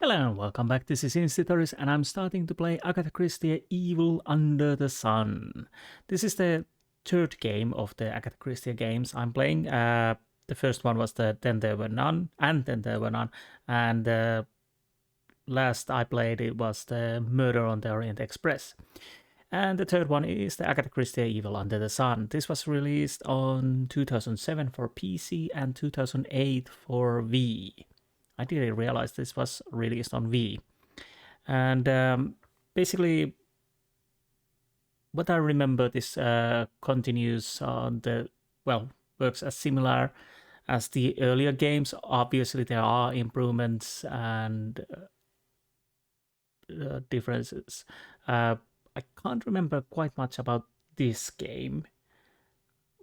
Hello and welcome back. This is Insti and I'm starting to play Agatha Christie Evil Under the Sun. This is the third game of the Agatha Christie games I'm playing. The first one was the Then There Were None, and Then There Were None, and the last I played it was the Murder on the Orient Express. And the third one is the Agatha Christie Evil Under the Sun. This was released on 2007 for PC and 2008 for Wii. I didn't realize this was released on Wii. And basically, what I remember, this continues on the, works as similar as the earlier games. Obviously, there are improvements and differences. I can't remember quite much about this game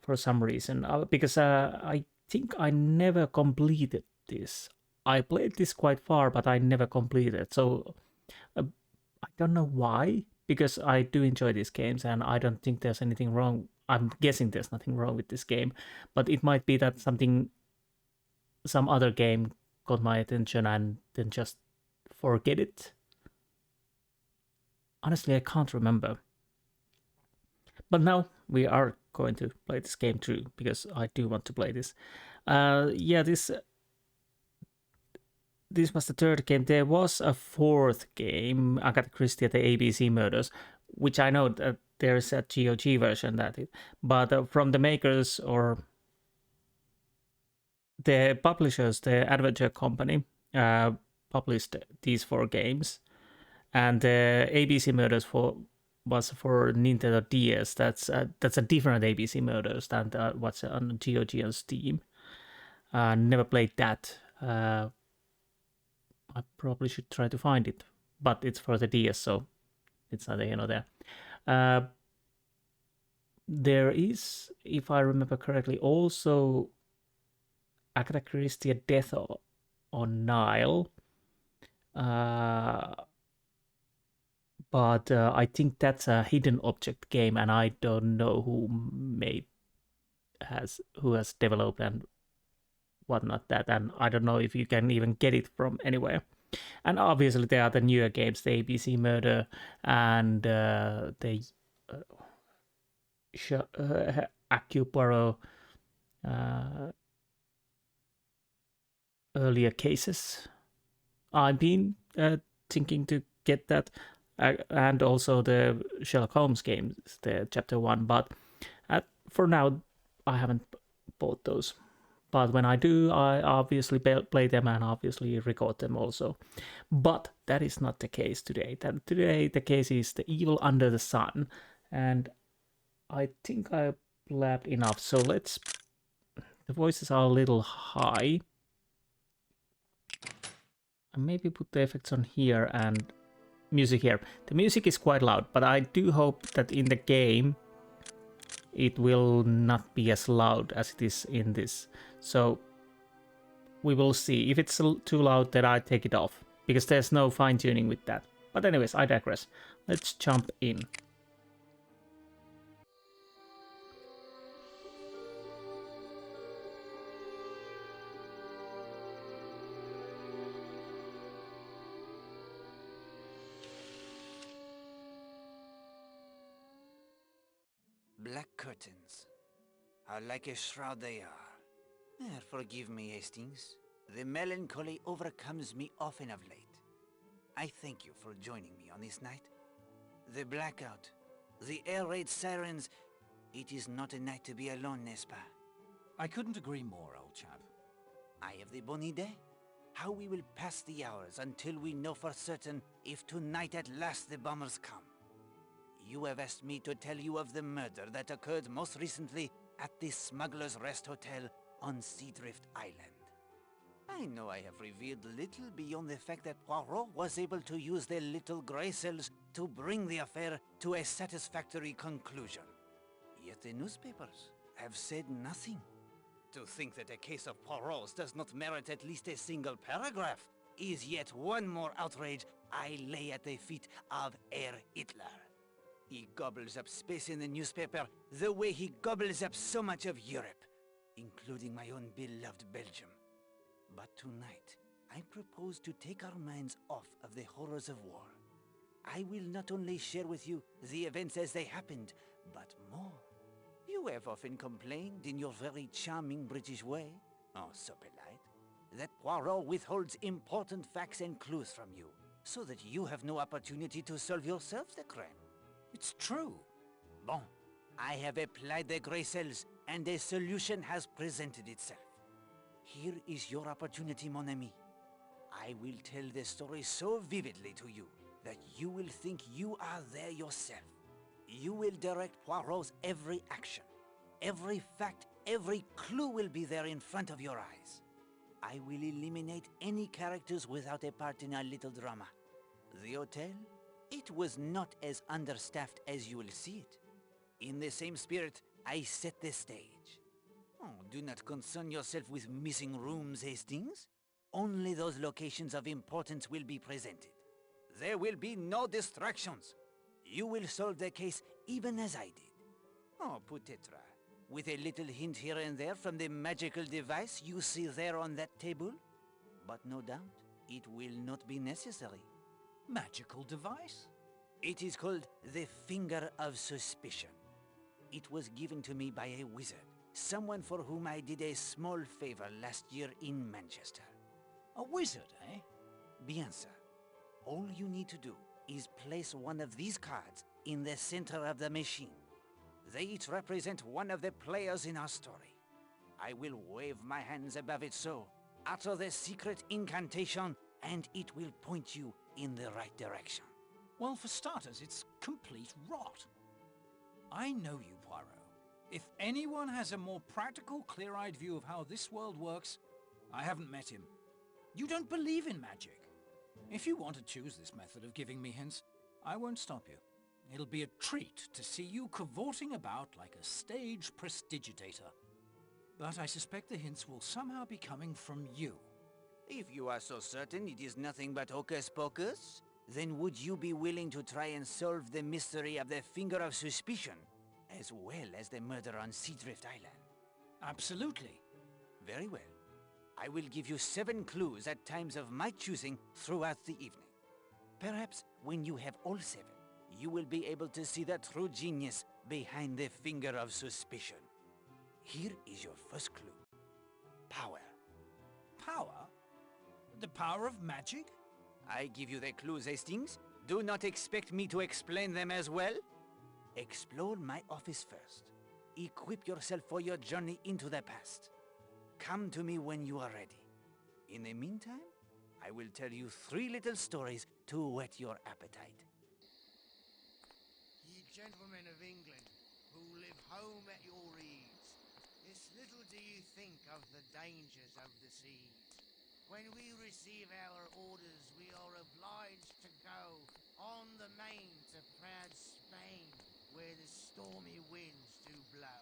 for some reason, because I think I never completed this. I played this quite far, but I never completed. So I don't know why, because I do enjoy these games and I don't think there's anything wrong. I'm guessing there's nothing wrong with this game, but it might be that some other game got my attention and then just forget it. Honestly, I can't remember. But now we are going to play this game through because I do want to play this. This was the third game. There was a fourth game, Agatha Christie at the ABC Murders, which I know that there's a GOG version but from the makers or the publishers, the Adventure Company published these four games, and the ABC Murders was for Nintendo DS. That's a different ABC Murders than what's on GOG and Steam. Never played that. I probably should try to find it, but it's for the DS, so it's neither there. There is, if I remember correctly, also Agatha Christie Death on Nile. But I think that's a hidden object game, and I don't know who has developed and whatnot that, and I don't know if you can even get it from anywhere. And obviously there are the newer games, the ABC Murder and the Hercule Poirot earlier cases. I've been thinking to get that, and also the Sherlock Holmes games, the Chapter 1, but for now I haven't bought those. But when I do, I obviously play them and obviously record them also. But that is not the case today. Today the case is the Evil Under the Sun. And I think I blabbed enough. So the voices are a little high. And maybe put the effects on here and music here. The music is quite loud, but I do hope that in the game it will not be as loud as it is in this. So we will see. If it's too loud, then I take it off, because there's no fine-tuning with that. But anyways, I digress. Let's jump in. Black curtains. How like a shroud they are. Forgive me, Hastings. The melancholy overcomes me often of late. I thank you for joining me on this night. The blackout, the air raid sirens. It is not a night to be alone, n'est-ce pas? I couldn't agree more, old chap. I have the bonne idée. How we will pass the hours until we know for certain if tonight at last the bombers come. You have asked me to tell you of the murder that occurred most recently at the Smuggler's Rest Hotel on Seadrift Island. I know I have revealed little beyond the fact that Poirot was able to use their little grey cells to bring the affair to a satisfactory conclusion. Yet the newspapers have said nothing. To think that a case of Poirot's does not merit at least a single paragraph is yet one more outrage I lay at the feet of Herr Hitler. He gobbles up space in the newspaper the way he gobbles up so much of Europe, including my own beloved Belgium. But tonight, I propose to take our minds off of the horrors of war. I will not only share with you the events as they happened, but more. You have often complained in your very charming British way, oh so polite, that Poirot withholds important facts and clues from you, so that you have no opportunity to solve yourself the crime. It's true. Bon, I have applied the grey cells, and a solution has presented itself. Here is your opportunity, mon ami. I will tell the story so vividly to you that you will think you are there yourself. You will direct Poirot's every action. Every fact, every clue will be there in front of your eyes. I will eliminate any characters without a part in our little drama. The hotel? It was not as understaffed as you will see it. In the same spirit, I set the stage. Oh, do not concern yourself with missing rooms, Hastings. Only those locations of importance will be presented. There will be no distractions. You will solve the case even as I did. Oh, peut-être. With a little hint here and there from the magical device you see there on that table. But no doubt, it will not be necessary. Magical device? It is called the Finger of Suspicion. It was given to me by a wizard, someone for whom I did a small favor last year in Manchester. A wizard, eh? Bien, sir. All you need to do is place one of these cards in the center of the machine. They each represent one of the players in our story. I will wave my hands above it so, utter the secret incantation, and it will point you in the right direction. Well, for starters, it's complete rot. I know you, Poirot. If anyone has a more practical, clear-eyed view of how this world works, I haven't met him. You don't believe in magic. If you want to choose this method of giving me hints, I won't stop you. It'll be a treat to see you cavorting about like a stage prestidigitator. But I suspect the hints will somehow be coming from you. If you are so certain it is nothing but hocus pocus, then would you be willing to try and solve the mystery of the Finger of Suspicion, as well as the murder on Seadrift Island? Absolutely. Very well. I will give you 7 clues at times of my choosing throughout the evening. Perhaps when you have all 7, you will be able to see the true genius behind the Finger of Suspicion. Here is your first clue. Power. Power? The power of magic? I give you the clues, Hastings. Do not expect me to explain them as well. Explore my office first. Equip yourself for your journey into the past. Come to me when you are ready. In the meantime, I will tell you 3 little stories to whet your appetite. Ye gentlemen of England, who live home at your ease, this little do you think of the dangers of the seas. When we receive our orders, we are obliged to go on the main to proud Spain, where the stormy winds do blow.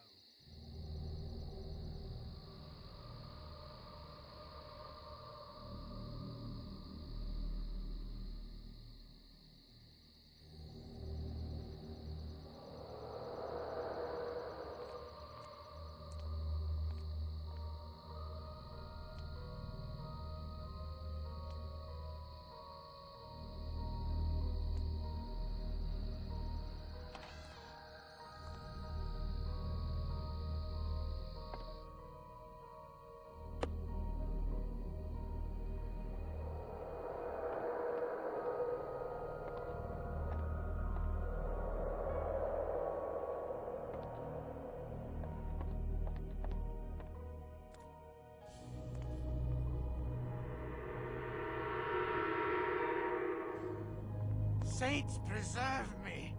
Saints preserve me!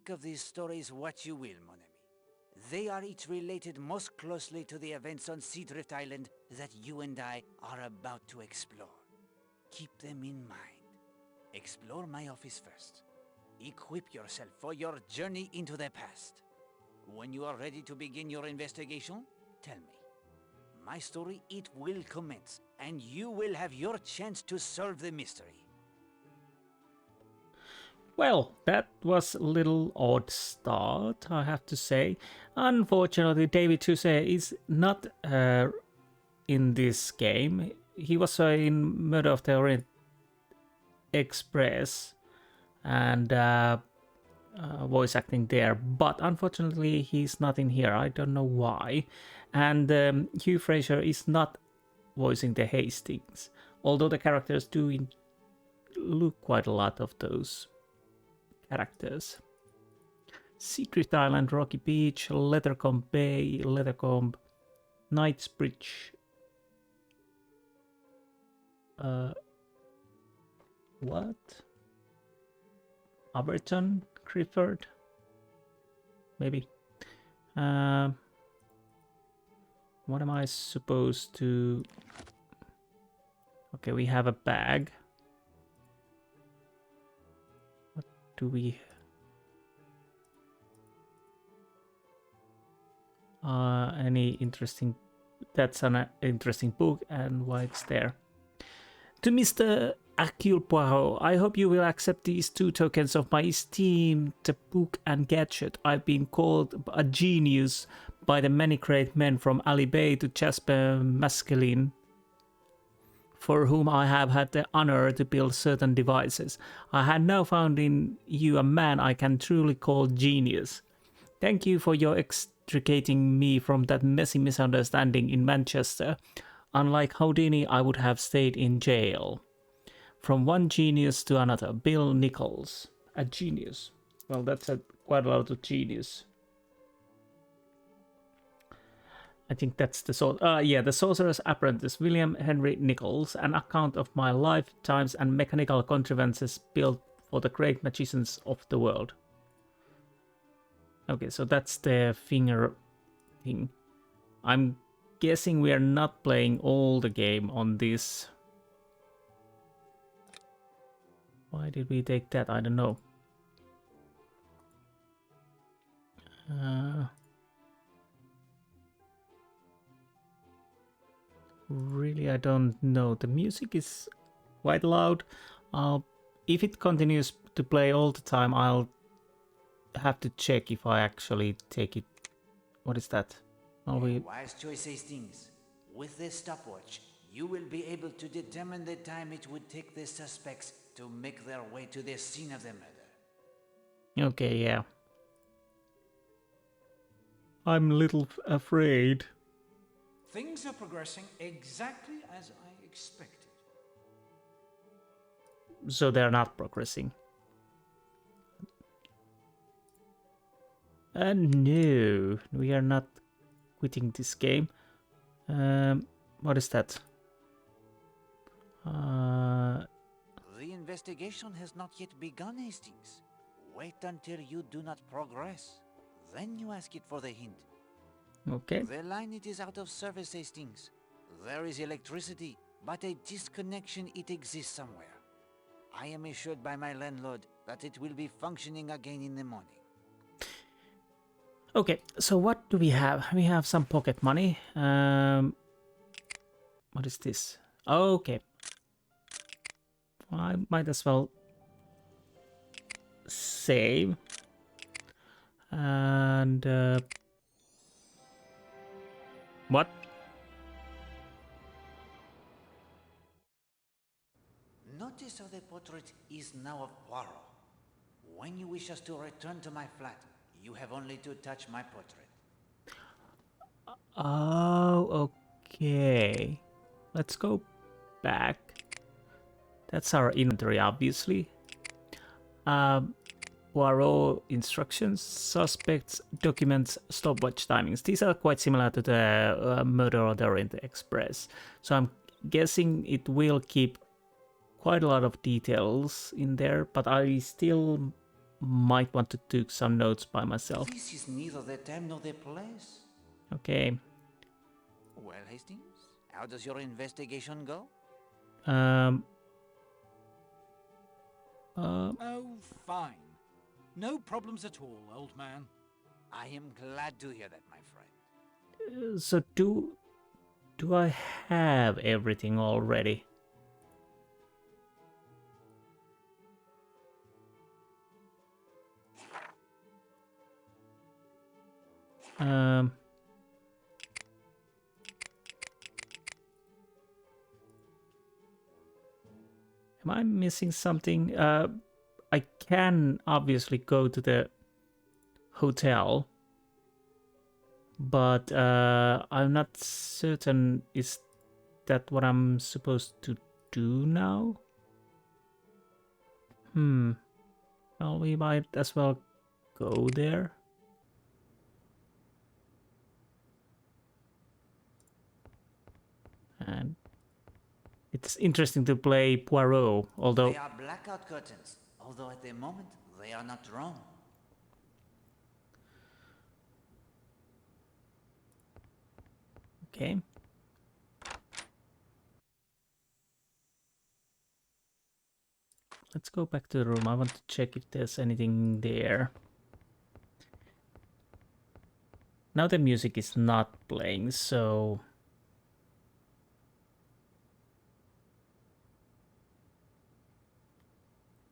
make of these stories what you will, mon ami. They are each related most closely to the events on Seadrift Island that you and I are about to explore. Keep them in mind. Explore my office first. Equip yourself for your journey into the past. When you are ready to begin your investigation, tell me. My story, it will commence, and you will have your chance to solve the mystery. Well, that was a little odd start, I have to say. Unfortunately, David Suchet is not in this game. He was in Murder of the Orient Express and voice acting there, but unfortunately he's not in here. I don't know why. And Hugh Fraser is not voicing the Hastings, although the characters do look quite a lot of those characters. Seadrift Island, Rocky Beach, Lettercombe Bay, Lettercombe, Knightsbridge. What? Aberton, Clifford, maybe. What am I supposed to? Okay, we have a bag. What do we? Any interesting? That's an interesting book, and why it's there. To Mr. Hercule Poirot, I hope you will accept these 2 tokens of my esteemed book and gadget. I've been called a genius by the many great men from Ali Bay to Jasper Maskelyne, for whom I have had the honor to build certain devices. I have now found in you a man I can truly call genius. Thank you for your extricating me from that messy misunderstanding in Manchester. Unlike Houdini, I would have stayed in jail. From one genius to another, Bill Nichols. A genius. Well, that's quite a lot of genius. I think that's the the Sorcerer's Apprentice, William Henry Nichols, an account of my lifetimes and mechanical contrivances built for the great magicians of the world. Okay, so that's the finger thing. I'm guessing we are not playing all the game on this. Why did we take that? I don't know. Really, I don't know. The music is quite loud. If it continues to play all the time, I'll have to check if I actually take it. What is that? Wise choice, Hastings. With this stopwatch, you will be able to determine the time it would take the suspects to make their way to the scene of the murder. Okay, yeah. I'm a little afraid. Things are progressing exactly as I expected. So they're not progressing. No, we are not quitting this game. What is that? The investigation has not yet begun, Hastings. Wait until you do not progress. Then you ask it for the hint. Okay. The line it is out of service, Hastings. There is electricity, but a disconnection it exists somewhere. I am assured by my landlord that it will be functioning again in the morning. Okay, so what do we have? We have some pocket money. What is this? Okay. I might as well save. And what? Notice how the portrait is now of Poirot. When you wish us to return to my flat, you have only to touch my portrait. Oh, okay. Let's go back. That's our inventory, obviously. Poirot instructions, suspects, documents, stopwatch timings. These are quite similar to the Murder on the Orient Express. So I'm guessing it will keep quite a lot of details in there, but I still might want to take some notes by myself. This is neither the time nor the place. Okay. Well, Hastings, how does your investigation go? Oh, fine. No problems at all, old man. I am glad to hear that, my friend. So do I have everything already? Am I missing something? I can obviously go to the hotel, but I'm not certain, is that what I'm supposed to do now? Well, we might as well go there. And it's interesting to play Poirot, although... They are blackout curtains, although at the moment they are not drawn. Okay. Let's go back to the room. I want to check if there's anything there. Now the music is not playing, so...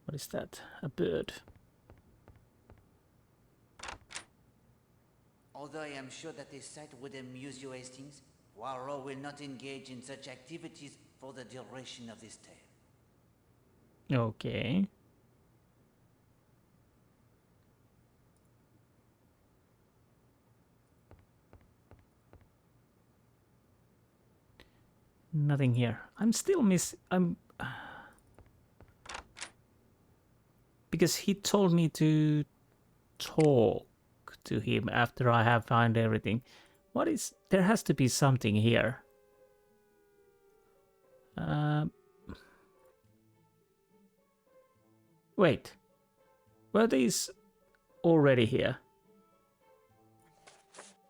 What is that? A bird. Although I am sure that this sight would amuse you, Hastings, Poirot will not engage in such activities for the duration of this tale. Okay. Nothing here. Because he told me to talk to him after I have found everything. What is... There has to be something here. Wait. Were these already here?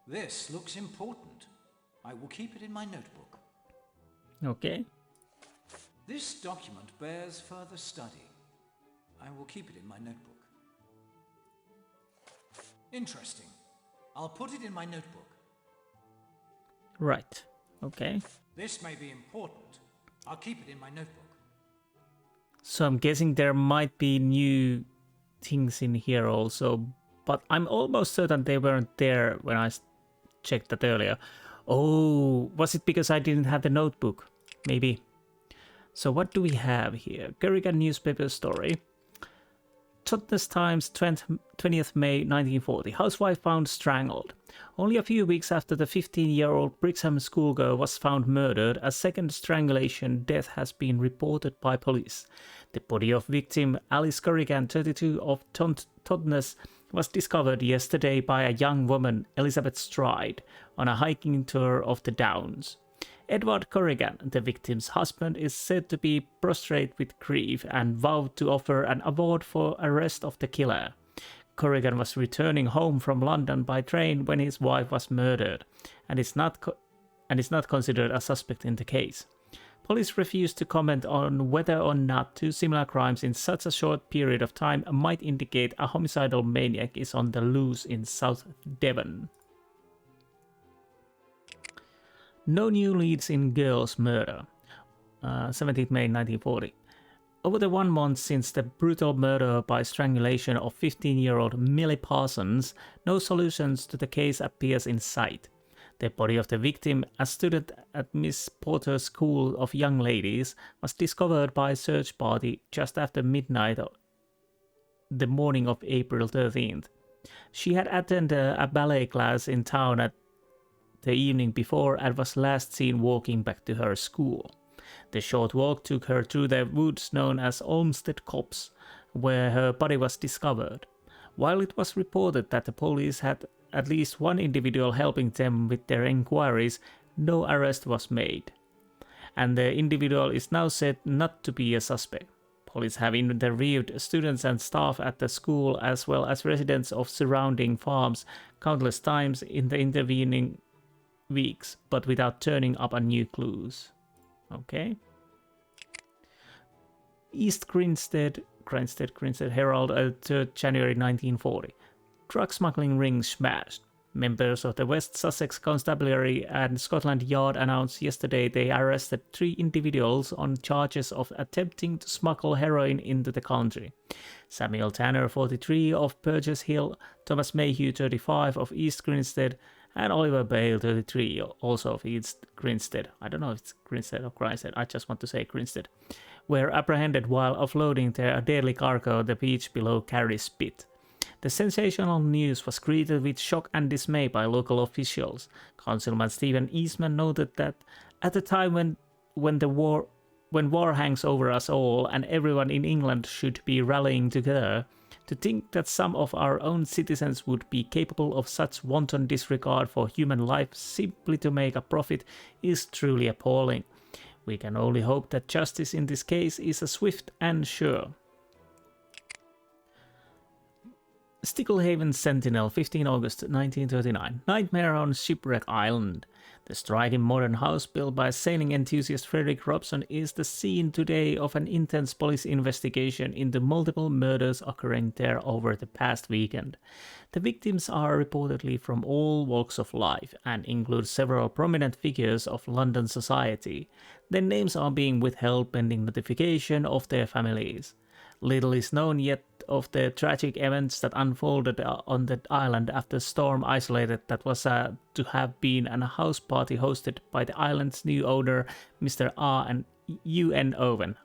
This looks important. I will keep it in my notebook. Okay. This document bears further study. I will keep it in my notebook. Interesting. I'll put it in my notebook. Right. Okay. This may be important. I'll keep it in my notebook. So I'm guessing there might be new things in here also, but I'm almost certain they weren't there when I checked that earlier. Oh, was it because I didn't have the notebook? Maybe. So what do we have here? Kerrigan newspaper story. Totnes Times, 20th May 1940. Housewife found strangled. Only a few weeks after the 15-year-old Brixham schoolgirl was found murdered, a second strangulation death has been reported by police. The body of victim Alice Kerrigan, 32, of Totnes was discovered yesterday by a young woman, Elizabeth Stride, on a hiking tour of the Downs. Edward Corrigan, the victim's husband, is said to be prostrate with grief and vowed to offer an award for arrest of the killer. Corrigan was returning home from London by train when his wife was murdered, and is not considered a suspect in the case. Police refused to comment on whether or not two similar crimes in such a short period of time might indicate a homicidal maniac is on the loose in South Devon. No new leads in girl's murder. 17th May 1940. Over the 1 month since the brutal murder by strangulation of 15-year-old Millie Parsons, no solutions to the case appears in sight. The body of the victim, a student at Miss Porter's School of Young Ladies, was discovered by a search party just after midnight the morning of April 13th. She had attended a ballet class in town at the evening before and was last seen walking back to her school. The short walk took her through the woods known as Olmsted Copse, where her body was discovered. While it was reported that the police had at least one individual helping them with their inquiries, no arrest was made, and the individual is now said not to be a suspect. Police have interviewed students and staff at the school as well as residents of surrounding farms countless times in the intervening weeks, but without turning up new clues. Okay. East Grinstead Herald, 3rd January 1940. Drug smuggling ring smashed. Members of the West Sussex Constabulary and Scotland Yard announced yesterday they arrested 3 individuals on charges of attempting to smuggle heroin into the country. Samuel Tanner, 43, of Burgess Hill, Thomas Mayhew, 35, of East Grinstead, and Oliver Bale, 33, also of East Grinstead. I don't know if it's Grinstead or Grinstead, I just want to say Grinstead. Were apprehended while offloading their deadly cargo at the beach below Carey Spit. The sensational news was greeted with shock and dismay by local officials. Councilman Stephen Eastman noted that at the time when war hangs over us all and everyone in England should be rallying together, to think that some of our own citizens would be capable of such wanton disregard for human life simply to make a profit is truly appalling. We can only hope that justice in this case is swift and sure. Sticklehaven Sentinel, 15 August 1939. Nightmare on Shipwreck Island. The striking modern house built by sailing enthusiast Frederick Robson is the scene today of an intense police investigation into multiple murders occurring there over the past weekend. The victims are reportedly from all walks of life and include several prominent figures of London society. Their names are being withheld pending notification of their families. Little is known yet of the tragic events that unfolded on the island after storm isolated that was to have been a house party hosted by the island's new owner, Mr. R. and U.N. Owen.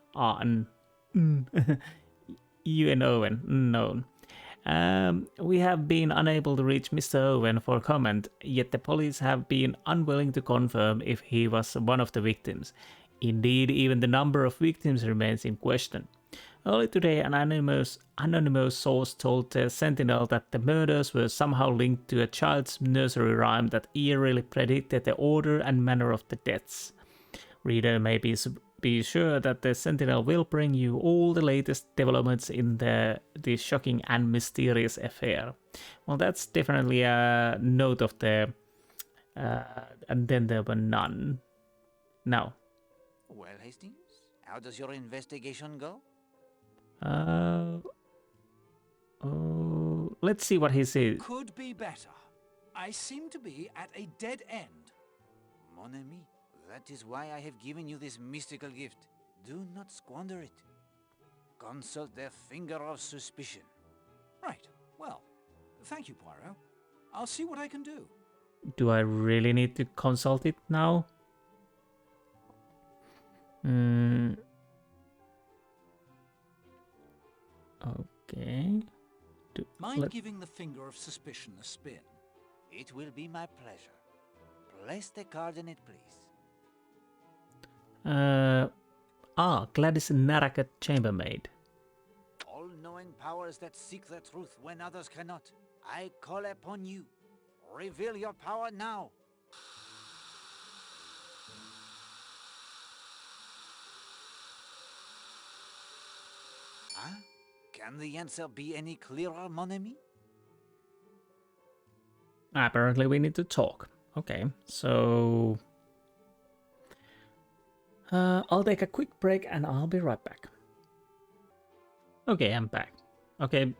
U.N. Owen, known. We have been unable to reach Mr. Owen for comment, yet the police have been unwilling to confirm if he was one of the victims. Indeed, even the number of victims remains in question. Early today, an anonymous source told the Sentinel that the murders were somehow linked to a child's nursery rhyme that eerily predicted the order and manner of the deaths. Reader may be sure that the Sentinel will bring you all the latest developments in this shocking and mysterious affair. Well, that's definitely a note of the... and then there were none. Now. Well, Hastings, how does your investigation go? Let's see what he says. Could be better. I seem to be at a dead end. Mon ami, that is why I have given you this mystical gift. Do not squander it. Consult their finger of suspicion. Right. Well, thank you, Poirot. I'll see what I can do. Do I really need to consult it now? Okay. Mind giving the finger of suspicion a spin? It will be my pleasure. Place the card in it, please. Gladys Narracket Chambermaid. All-knowing powers that seek the truth when others cannot. I call upon you. Reveal your power now. Huh? Can the answer be any clearer, mon ami? Apparently we need to talk. Okay, so... I'll take a quick break and I'll be right back. Okay, I'm back. Okay,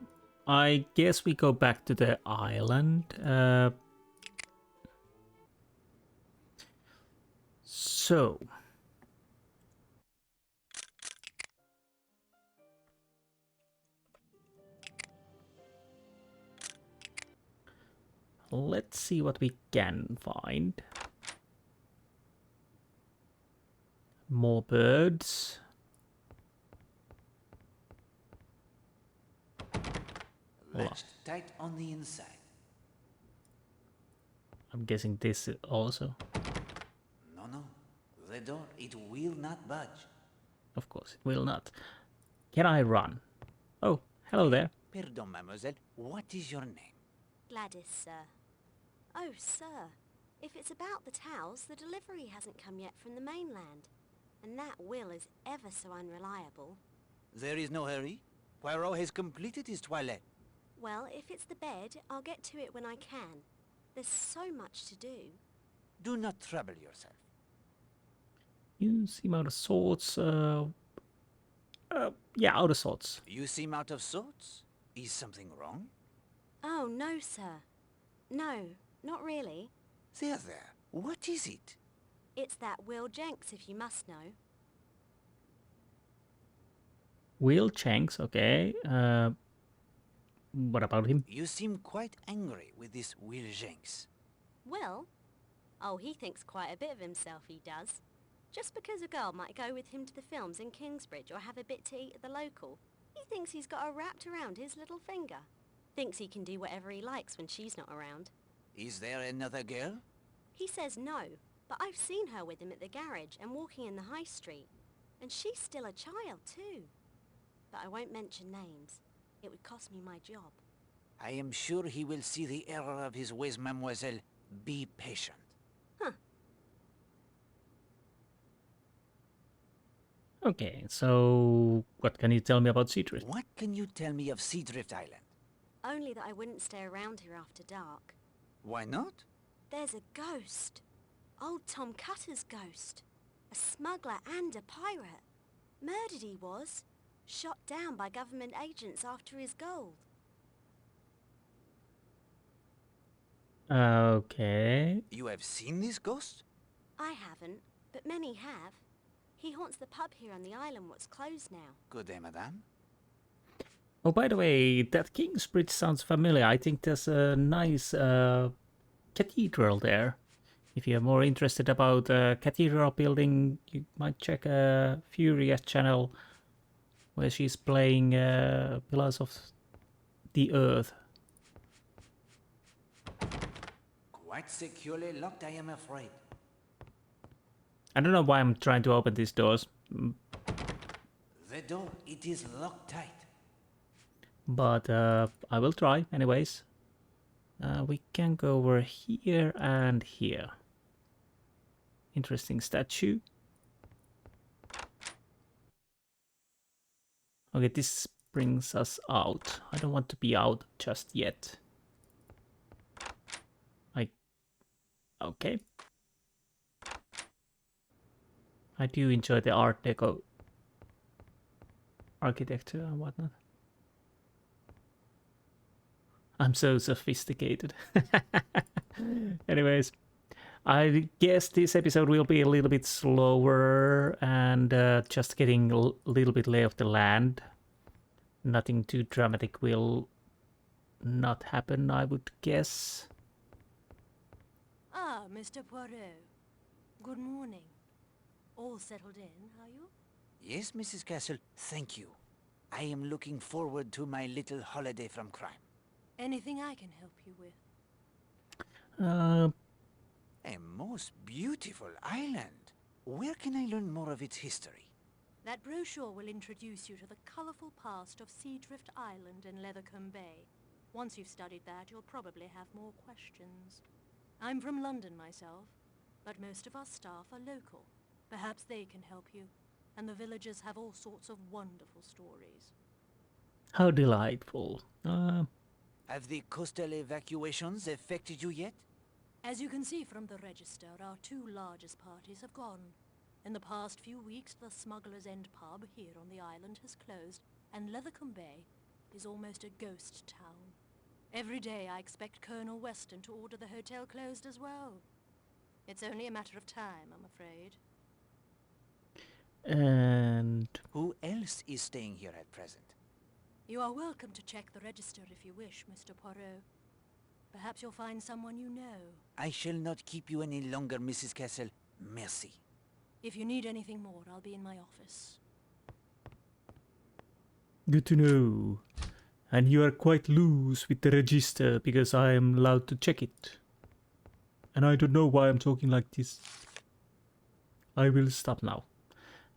I guess we go back to the island. So... let's see what we can find. More birds. Latched tight on the inside. I'm guessing this also. No. The door, it will not budge. Of course, it will not. Can I run? Oh, hello there. Pardon, mademoiselle. What is your name? Gladys, sir. Oh, sir. If it's about the towels, the delivery hasn't come yet from the mainland. And that will is ever so unreliable. There is no hurry. Poirot has completed his toilette. Well, if it's the bed, I'll get to it when I can. There's so much to do. Do not trouble yourself. You seem out of sorts. Yeah, out of sorts. You seem out of sorts. Is something wrong? Oh, no, sir. No, not really. There. What is it? It's that Will Jenks, if you must know. Will Jenks, okay. What about him? You seem quite angry with this Will Jenks. Will? Oh, he thinks quite a bit of himself, he does. Just because a girl might go with him to the films in Kingsbridge or have a bit to eat at the local, he thinks he's got her wrapped around his little finger. Thinks he can do whatever he likes when she's not around. Is there another girl? He says no, but I've seen her with him at the garage and walking in the high street. And she's still a child too. But I won't mention names. It would cost me my job. I am sure he will see the error of his ways, mademoiselle. Be patient. Huh. Okay, so what can you tell me about Seadrift? What can you tell me of Seadrift Island? Only that I wouldn't stay around here after dark. Why not? There's a ghost. Old Tom Cutter's ghost. A smuggler and a pirate. Murdered he was. Shot down by government agents after his gold. Okay. You have seen this ghost? I haven't, but many have. He haunts the pub here on the island what's closed now. Good day, madame. Oh, by the way, that Kingsbridge sounds familiar. I think there's a nice cathedral there. If you're more interested about cathedral building, you might check Furia's channel where she's playing Pillars of the Earth. Quite securely locked, I am afraid. I don't know why I'm trying to open these doors, The door, it is locked tight. but I will try anyways. We can go over here and here. Interesting statue. Okay, this brings us out. I don't want to be out just yet. Okay. I do enjoy the Art Deco architecture and whatnot. I'm so sophisticated. Anyways, I guess this episode will be a little bit slower and just getting a little bit lay of the land. Nothing too dramatic will not happen, I would guess. Ah, Mr. Poirot. Good morning. All settled in, are you? Yes, Mrs. Castle, thank you. I am looking forward to my little holiday from crime. Anything I can help you with? A most beautiful island. Where can I learn more of its history? That brochure will introduce you to the colourful past of Seadrift Island and Lethercombe Bay. Once you've studied that, you'll probably have more questions. I'm from London myself, but most of our staff are local. Perhaps they can help you, and the villagers have all sorts of wonderful stories. How delightful. Have the coastal evacuations affected you yet? As you can see from the register, our two largest parties have gone. In the past few weeks, the Smuggler's End pub here on the island has closed, and Lethercombe Bay is almost a ghost town. Every day I expect Colonel Weston to order the hotel closed as well. It's only a matter of time, I'm afraid. And Who else is staying here at present? You are welcome to check the register if you wish, Mr. Poirot. Perhaps you'll find someone you know. I shall not keep you any longer, Mrs. Castle. Merci. If you need anything more, I'll be in my office. good to know. And you are quite loose with the register because I am allowed to check it. And I don't know why I'm talking like this. I will stop now.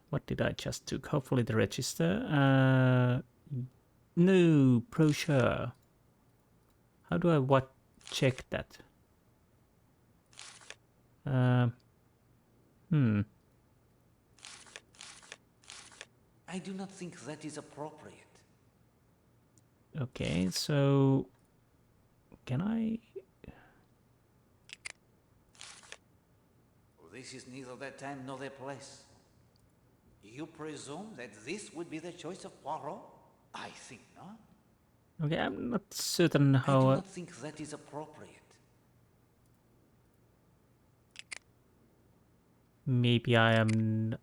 What did I just took? Hopefully the register. No, brochure. How do I check that? I do not think that is appropriate. Okay, so can I? This is neither their time nor their place. You presume that this would be the choice of Poirot? I think not. Okay, I'm not certain I how. do not think that is appropriate. Maybe I am.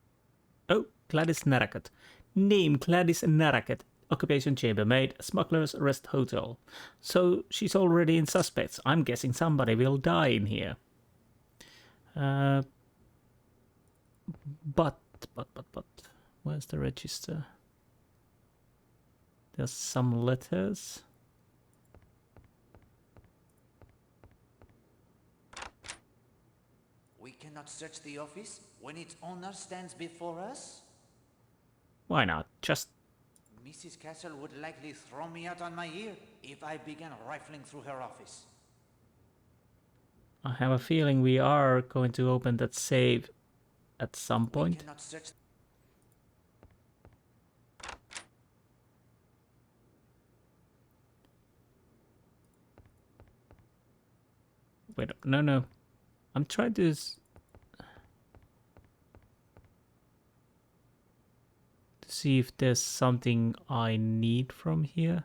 Oh, Gladys Narracut. Name Gladys Narracut. Occupation chambermaid, smuggler's rest hotel. So she's already in suspects. I'm guessing somebody will die in here. But. Where's the register? There's some letters. We cannot search the office when its owner stands before us? Why not? Just. Mrs. Castle would likely throw me out on my ear if I began rifling through her office. I have a feeling we are going to open that safe at some We point. cannot search. Wait, no. I'm trying to see if there's something I need from here.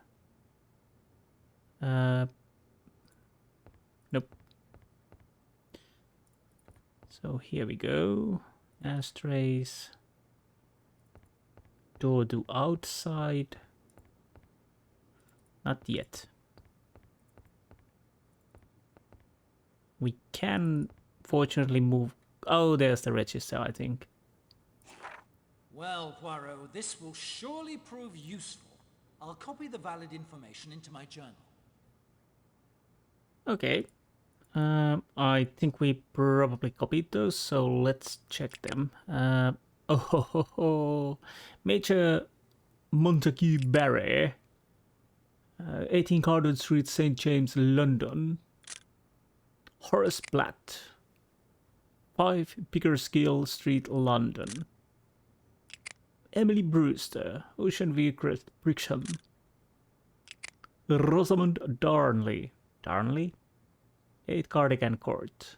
Nope. So here we go. Ashtrays. Door to outside. Not yet. We can fortunately move. Oh, there's the register, I think. Well, Poirot, this will surely prove useful. I'll copy the valid information into my journal. Okay. I think we probably copied those, so let's check them. Major Montague Barry, 18 Carden Street, St. James, London. Horace Blatt, 5 Pickersgill Street, London. Emily Brewster, Ocean View Crest, Brixham. Rosamond Darnley. Darnley? 8 Cardigan Court.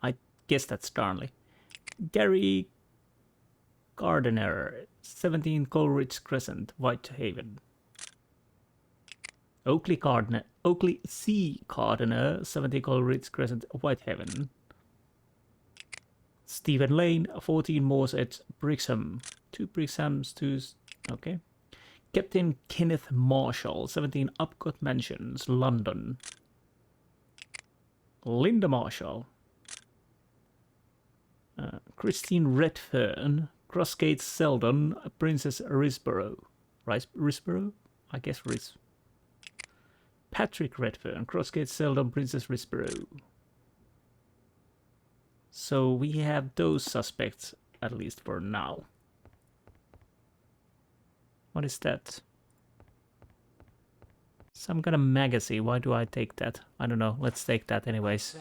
I guess that's Darnley. Gary Gardiner, 17 Coleridge Crescent, Whitehaven. Oakley C. Gardiner, 70 Coleridge Crescent, Whitehaven. Stephen Lane, 14 Moors Edge, Brixham. 2 Brixhams, 2... Okay. Captain Kenneth Marshall, 17 Upcott Mansions, London. Linda Marshall. Christine Redfern, Crossgate Seldon, Princess Risborough. Risborough? I guess Patrick Redfern, Crossgate Seldon, Princess Risborough. So we have those suspects, at least for now. What is that? Some kind of magazine. Why do I take that? I don't know. Let's take that anyways. Say,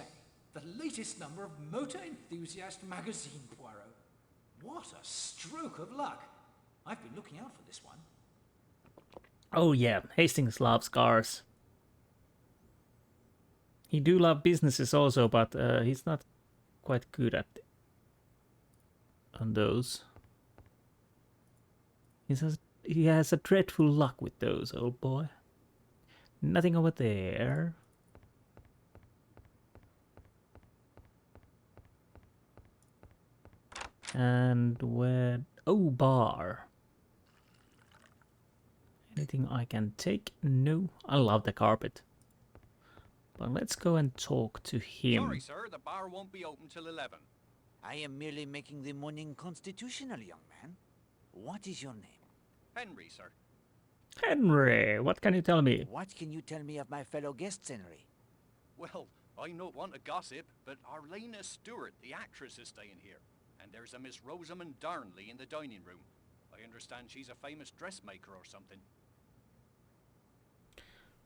the latest number of Motor Enthusiast magazine, Poirot. What a stroke of luck. I've been looking out for this one. Oh yeah, Hastings loves cars. He do love businesses also, but he's not quite good at on those. He has a dreadful luck with those, old boy. Nothing over there. And where... Oh, bar. Anything I can take? No, I love the carpet. But let's go and talk to him. Sorry, sir, the bar won't be open till 11. I am merely making the morning constitutional, young man. What is your name? Henry, sir. Henry, what can you tell me? What can you tell me of my fellow guests, Henry? Well, I don't want to gossip, but Arlena Stewart, the actress, is staying here. And there's a Miss Rosamond Darnley in the dining room. I understand she's a famous dressmaker or something.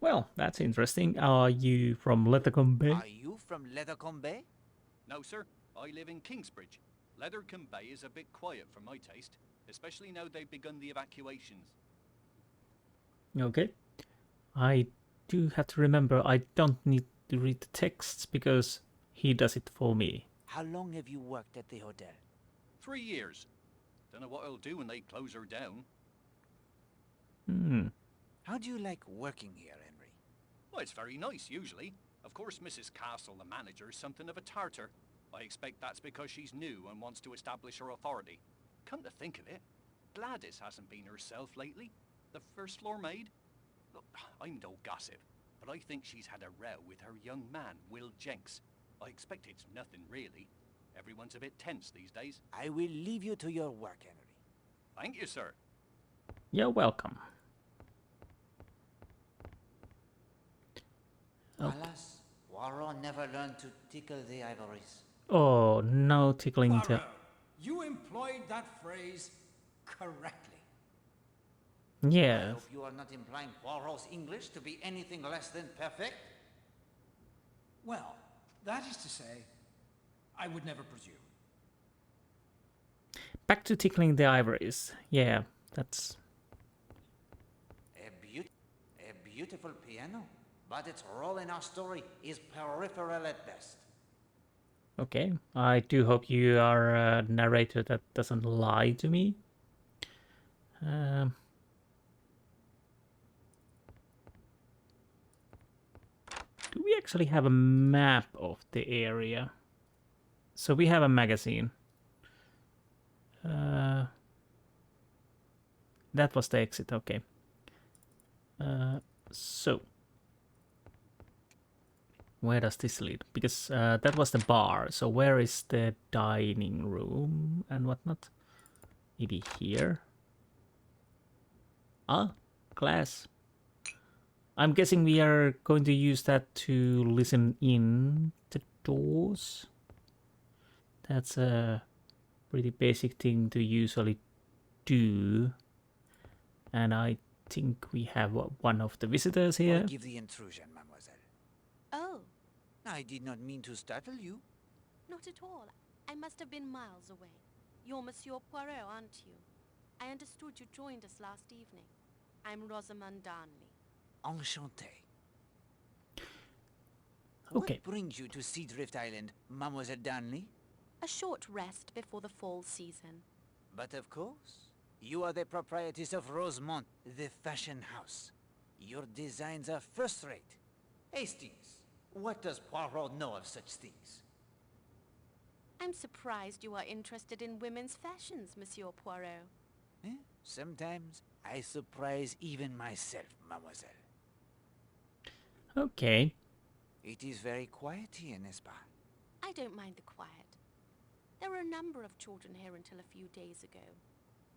Well, that's interesting. Are you from Lettercombe Bay? Are you from Lettercombe Bay? No, sir. I live in Kingsbridge. Leathercombe Bay is a bit quiet for my taste, especially now they've begun the evacuations. Okay. I do have to remember I don't need to read the texts because he does it for me. How long have you worked at the hotel? 3 years. Don't know what I'll do when they close her down. How do you like working here, Henry? Well, it's very nice, usually. Of course, Mrs. Castle, the manager, is something of a tartar. I expect that's because she's new and wants to establish her authority. Come to think of it, Gladys hasn't been herself lately. The first floor maid. Look, I'm no gossip, but I think she's had a row with her young man, Will Jenks. I expect it's nothing really. Everyone's a bit tense these days. I will leave you to your work, Henry. Thank you, sir. You're welcome. Alas, Poirot never learned to tickle the ivories. Oh, no tickling to... Poirot, you employed that phrase correctly. I Yeah. hope you are not implying Poirot's English to be anything less than perfect. Well, that is to say, I would never presume. Back to tickling the ivories. Yeah, that's... A beautiful piano, but its role in our story is peripheral at best. Okay. I do hope you are a narrator that doesn't lie to me. Do we actually have a map of the area? So we have a magazine. That was the exit, okay. So where does this lead? Because that was the bar. So where is the dining room and whatnot? Maybe here. Ah, glass. I'm guessing we are going to use that to listen in the doors. That's a pretty basic thing to usually do. And I think we have one of the visitors here. Forgive the intrusion, mademoiselle. Oh, I did not mean to startle you. not at all. I must have been miles away. You're Monsieur Poirot, aren't you? I understood you joined us last evening. I'm Rosamund Darnley. Enchanté. Okay. What brings you to Seadrift Island, Mademoiselle Darnley? A short rest before the fall season. But of course, you are the proprietress of Rosemont, the fashion house. Your designs are first-rate. Hastings, what does Poirot know of such things? I'm surprised you are interested in women's fashions, Monsieur Poirot. Sometimes I surprise even myself, mademoiselle. Okay. It is very quiet here, n'est-ce pas? I don't mind the quiet. There were a number of children here until a few days ago.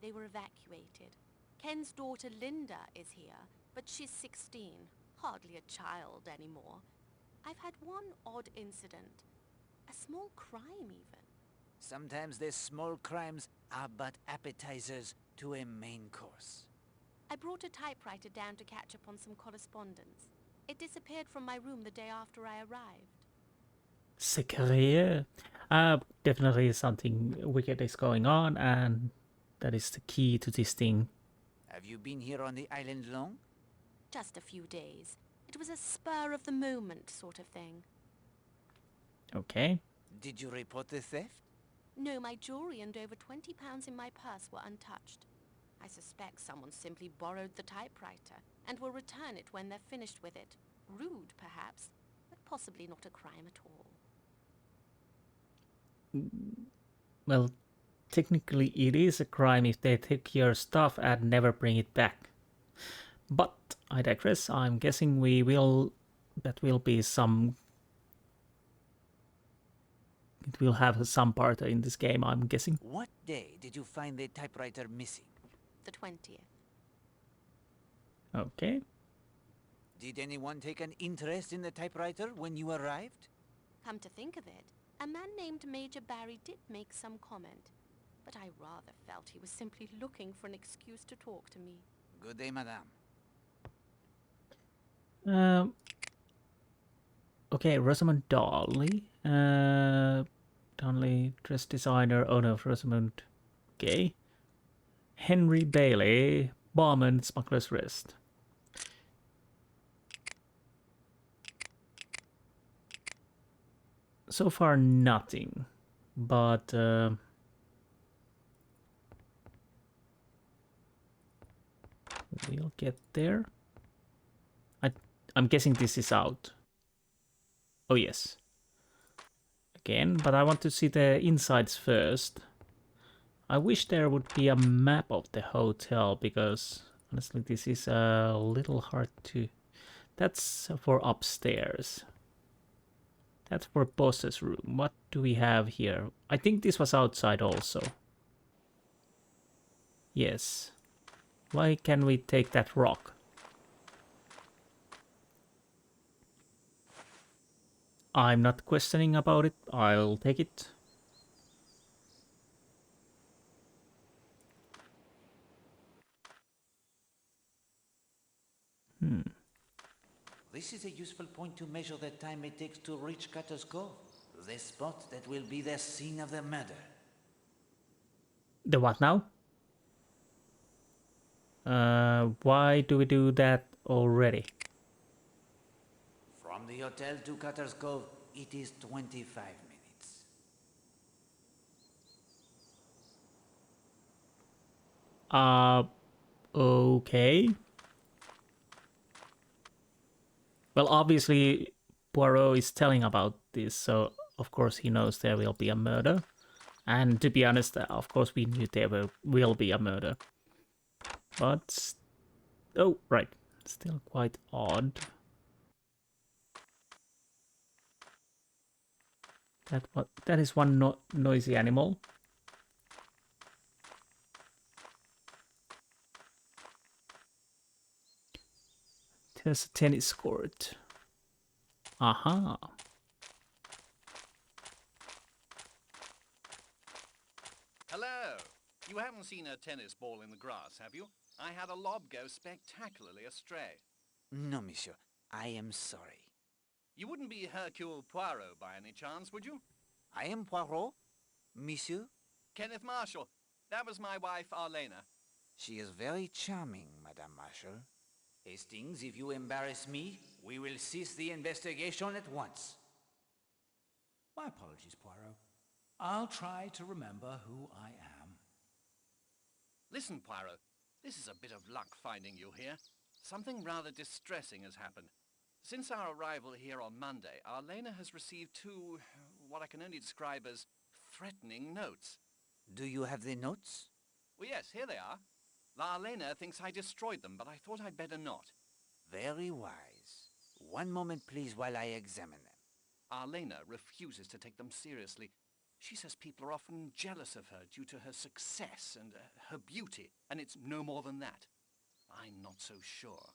They were evacuated. Ken's daughter Linda is here, but she's 16, hardly a child anymore. I've had one odd incident. A small crime, even. Sometimes the small crimes are but appetizers to a main course. I brought a typewriter down to catch up on some correspondence. It disappeared from my room the day after I arrived. Secret. Definitely something wicked is going on, and that is the key to this thing. Have you been here on the island long? Just a few days. It was a spur of the moment sort of thing. Okay. Did you report the theft? No, my jewelry and over £20 in my purse were untouched. I suspect someone simply borrowed the typewriter and will return it when they're finished with it. Rude, perhaps, but possibly not a crime at all. Well, technically it is a crime if they take your stuff and never bring it back. But I digress. I'm guessing that will be some... It will have some part in this game, I'm guessing. What day did you find the typewriter missing? The 20th. Okay. Did anyone take an interest in the typewriter when you arrived? Come to think of it, a man named Major Barry did make some comment, but I rather felt he was simply looking for an excuse to talk to me. Good day, madame. Okay, Rosamund Darnley. Dunley, dress designer, owner of Rosamund Gay. Henry Bailey, barman, Smuggler's Rest. So far, nothing. But we'll get there. I'm guessing this is out. Oh, yes. Again, but I want to see the insides first. I wish there would be a map of the hotel, because honestly this is a little hard to... That's for upstairs. That's for boss's room. What do we have here? I think this was outside also. Yes. Why can we take that rock? I'm not questioning about it. I'll take it. This is a useful point to measure the time it takes to reach Cutter's Cove, the spot that will be the scene of the murder. The what now? Why do we do that already? From the hotel to Cutter's Cove, it is 25 minutes. Okay. Well, obviously, Poirot is telling about this, so of course he knows there will be a murder. And to be honest, of course we knew there will be a murder. But... oh, right. Still quite odd. That is one noisy animal. There's a tennis court. Aha. Hello! You haven't seen a tennis ball in the grass, have you? I had a lob go spectacularly astray. No, monsieur. I am sorry. You wouldn't be Hercule Poirot by any chance, would you? I am Poirot? Monsieur? Kenneth Marshall. That was my wife, Arlena. She is very charming, Madame Marshall. Hastings, if you embarrass me, we will cease the investigation at once. My apologies, Poirot. I'll try to remember who I am. Listen, Poirot. This is a bit of luck finding you here. Something rather distressing has happened. Since our arrival here on Monday, Arlena has received two, what I can only describe as threatening notes. Do you have the notes? Well, yes, here they are. Arlena thinks I destroyed them, but I thought I'd better not. Very wise. One moment, please, while I examine them. Arlena refuses to take them seriously. She says people are often jealous of her due to her success and her beauty, and it's no more than that. I'm not so sure.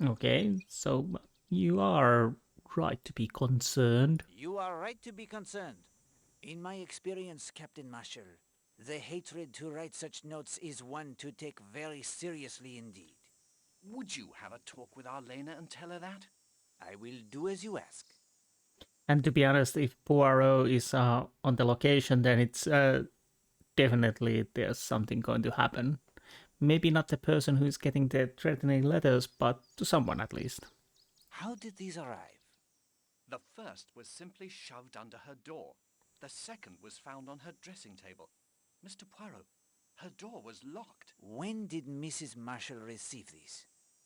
Okay, so you are right to be concerned. You are right to be concerned. In my experience, Captain Marshall, the hatred to write such notes is one to take very seriously indeed. Would you have a talk with Arlena and tell her that? I will do as you ask. And to be honest, if Poirot is on the location, then it's definitely there's something going to happen. Maybe not the person who's getting the threatening letters, but to someone at least. How did these arrive? The first was simply shoved under her door. The second was found on her dressing table. Mr. Poirot, her door was locked. When did Mrs. Marshall receive these?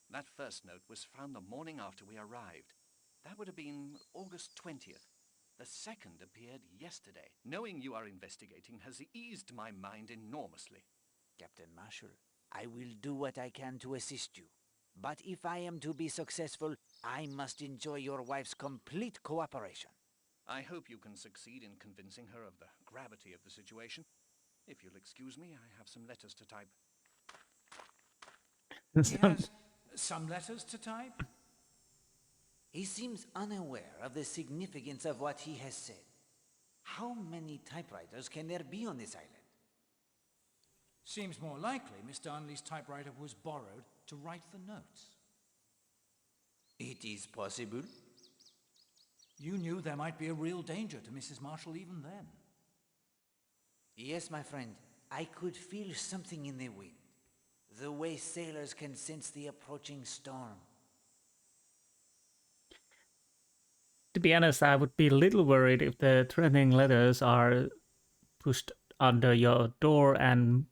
That first note was found the morning after we arrived. That would have been August 20th. The second appeared yesterday. Knowing you are investigating has eased my mind enormously. Captain Marshall, I will do what I can to assist you. But if I am to be successful, I must enjoy your wife's complete cooperation. I hope you can succeed in convincing her of the gravity of the situation. If you'll excuse me, I have some letters to type. He has some letters to type? He seems unaware of the significance of what he has said. How many typewriters can there be on this island? Seems more likely Miss Darnley's typewriter was borrowed to write the notes. It is possible. You knew there might be a real danger to Mrs. Marshall even then. Yes, my friend. I could feel something in the wind. The way sailors can sense the approaching storm. To be honest, I would be a little worried if the threatening letters are pushed under your door and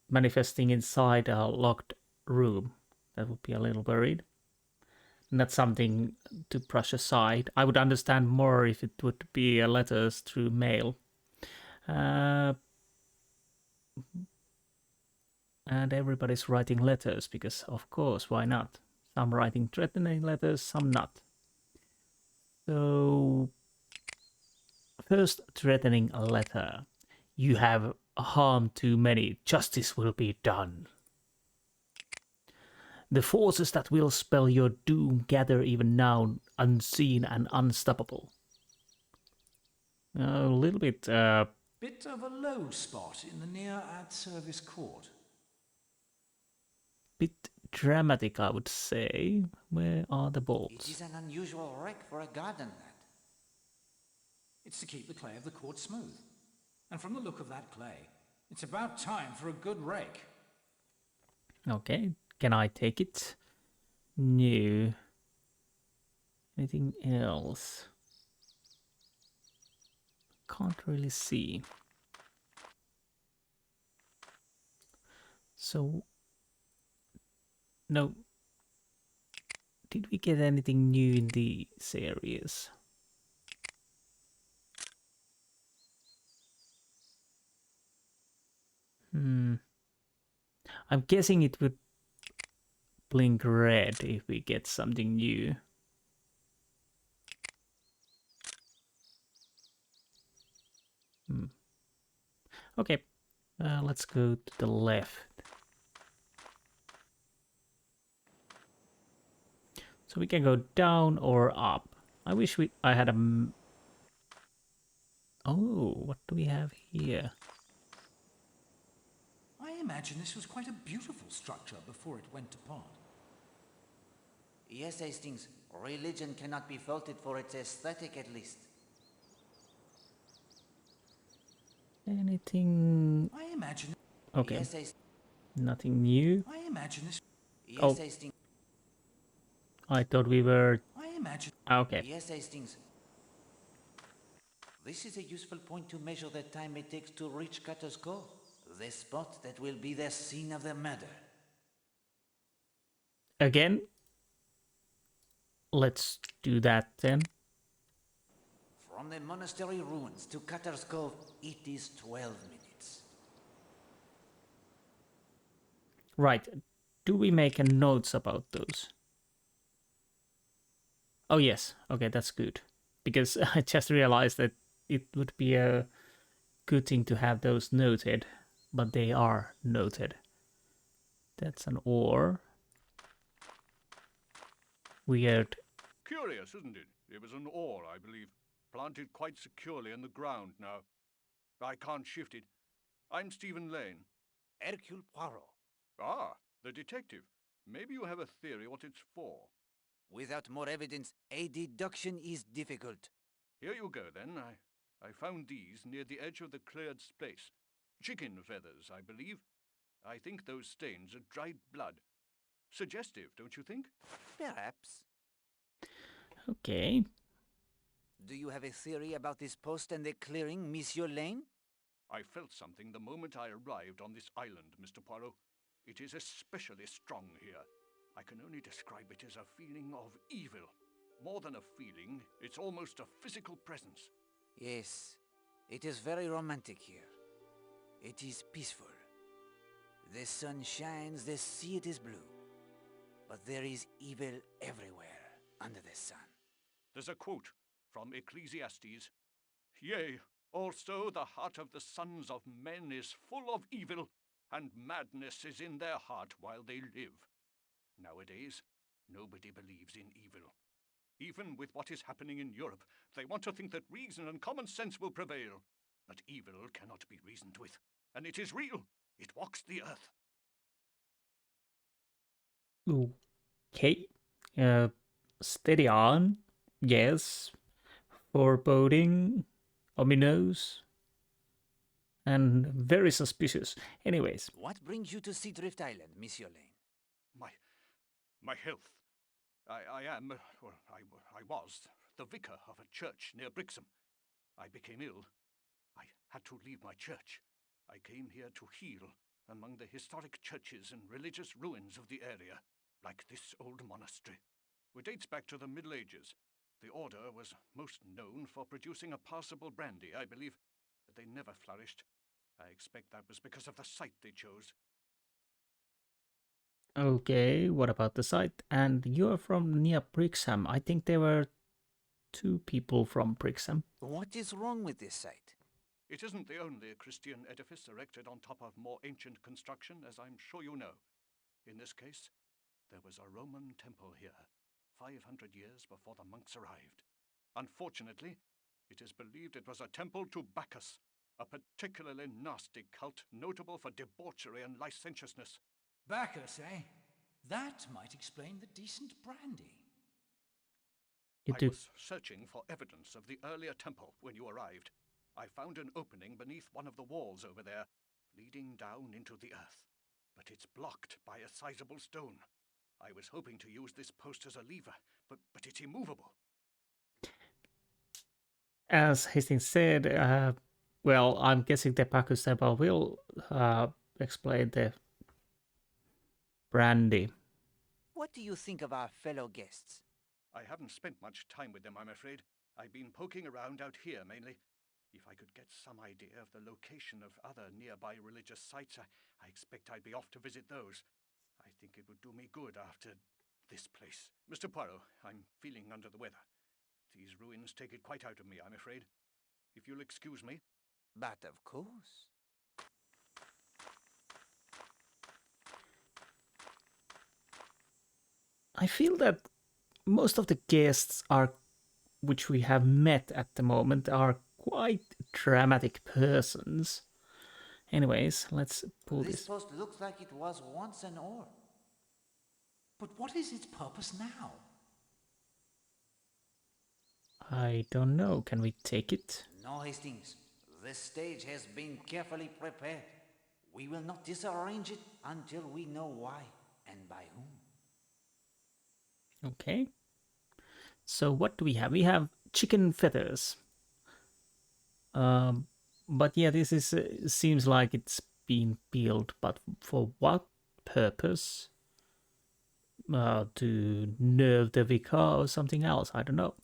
manifesting inside a locked room. That would be a little worried. Not something to brush aside. I would understand more if it would be letters through mail. And everybody's writing letters because, of course, why not? Some writing threatening letters, some not. So, first threatening letter. You have harmed too many. Justice will be done. The forces that will spell your doom gather even now, unseen and unstoppable. A little bit, Bit of a low spot in the near ad-service court. bit dramatic, I would say. Where are the It bolts? is an unusual wreck for a garden, lad. It's to keep the clay of the court smooth. And from the look of that clay, it's about time for a good rake. Okay, can I take it? No. Anything else? Can't really see. So, no. Did we get anything new in these areas? I'm guessing it would blink red if we get something new. Okay, let's go to the left. So we can go down or up. I wish I had a... Oh, what do we have here? I imagine this was quite a beautiful structure before it went apart. Yes, Hastings. Religion cannot be faulted for its aesthetic, at least. Anything... I imagine... Okay, Yes, Hastings. nothing new. I imagine this... Yes, Oh. Hastings. I thought we were... I imagine... Okay, Yes, Hastings. This is a useful point to measure the time it takes to reach Cutter's Cove, the spot that will be the scene of the murder. again. Let's do that then. From the monastery ruins to Cutter's Cove, it is 12 minutes. Right, do we make a notes about those? Oh yes, okay, that's good. Because I just realized that it would be a good thing to have those noted, but they are noted. That's an ore. Weird. Curious, isn't it? It was an ore, I believe, planted quite securely in the ground now. I can't shift it. I'm Stephen Lane. Hercule Poirot. Ah, the detective. Maybe you have a theory what it's for. Without more evidence, a deduction is difficult. Here you go, then. I found these near the edge of the cleared space. Chicken feathers, I believe. I think those stains are dried blood. Suggestive, don't you think? Perhaps. Okay. Do you have a theory about this post and the clearing, Monsieur Lane? I felt something the moment I arrived on this island, Mr. Poirot. It is especially strong here. I can only describe it as a feeling of evil. More than a feeling, it's almost a physical presence. Yes, it is very romantic here. It is peaceful. The sun shines, the sea it is blue. But there is evil everywhere under the sun. There's a quote from Ecclesiastes. Yea, also the heart of the sons of men is full of evil, and madness is in their heart while they live. Nowadays, nobody believes in evil. Even with what is happening in Europe, they want to think that reason and common sense will prevail. But evil cannot be reasoned with, and it is real. It walks the earth. Okay. Steady on. Yes. Foreboding. Ominous. and very suspicious. Anyways, What brings you to Seadrift Island, Monsieur Lane? My health. I am, well, I was the vicar of a church near Brixham. I became ill. I had to leave my church. I came here to heal among the historic churches and religious ruins of the area, like this old monastery. It dates back to the Middle Ages. The order was most known for producing a passable brandy, I believe, but they never flourished. I expect that was because of the site they chose. okay, what about the site? And you're from near Brixham. I think there were 2 people from Brixham. What is wrong with this site? It isn't the only Christian edifice erected on top of more ancient construction, as I'm sure you know. In this case, there was a Roman temple here, 500 years before the monks arrived. Unfortunately, it is believed it was a temple to Bacchus, a particularly nasty cult notable for debauchery and licentiousness. Bacchus, eh? That might explain the decent brandy. I was searching for evidence of the earlier temple when you arrived. I found an opening beneath one of the walls over there, leading down into the earth. But it's blocked by a sizable stone. I was hoping to use this post as a lever, but it's immovable. As Hastings said, well, I'm guessing the Bacchus Temple will explain the brandy. What do you think of our fellow guests? I haven't spent much time with them, I'm afraid. I've been poking around out here mainly. If I could get some idea of the location of other nearby religious sites, I expect I'd be off to visit those. I think it would do me good after this place. Mr. Poirot, I'm feeling under the weather. These ruins take it quite out of me, I'm afraid. If you'll excuse me. But of course. I feel that most of the guests which we have met at the moment are quite dramatic persons. Anyways, let's pull This this. post looks like it was once an ore. But what is its purpose now? I don't know. Can we take it? No, Hastings. This stage has been carefully prepared. We will not disarrange it until we know why and by whom. Okay. So what do we have? We have chicken feathers. But yeah, this is seems like it's been peeled, but for what purpose? To nerve the vicar or something else? I don't know.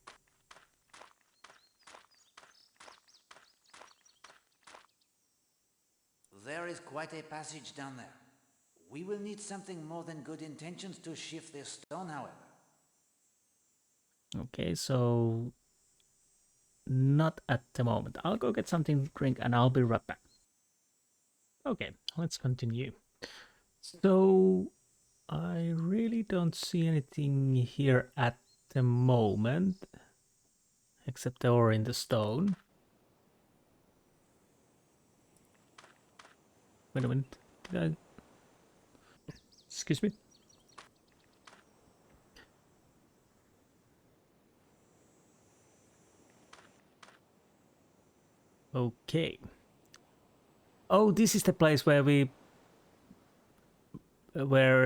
There is quite a passage down there. We will need something more than good intentions to shift this stone, however. Okay, so not at the moment. I'll go get something to drink and I'll be right back. Okay, let's continue. So I really don't see anything here at the moment, except the ore in the stone. Wait a minute. Did I... Excuse me? Okay. Oh, this is the place where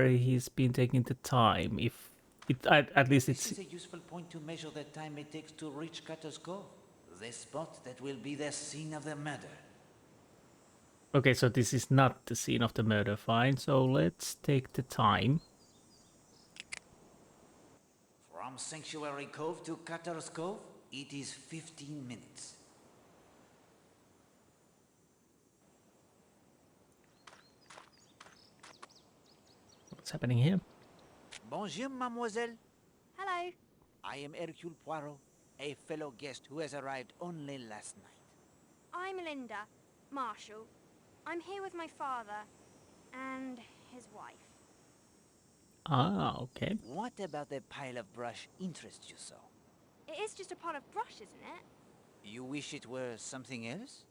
he's been taking the time. If it at least This it's is a useful point to measure the time it takes to reach Cutter's Cove, the spot that will be the scene of the murder. okay. So this is not the scene of the murder. Fine. So let's take the time. From Sanctuary Cove to Cutter's Cove, it is 15 minutes. What's happening here? Bonjour, mademoiselle. Hello. I am Hercule Poirot, a fellow guest who has arrived only last night. I'm Linda, Marshall. I'm here with my father and his wife. Ah, okay. What about the pile of brush interests you so? It is just a pot of brush, isn't it? You wish it were something else?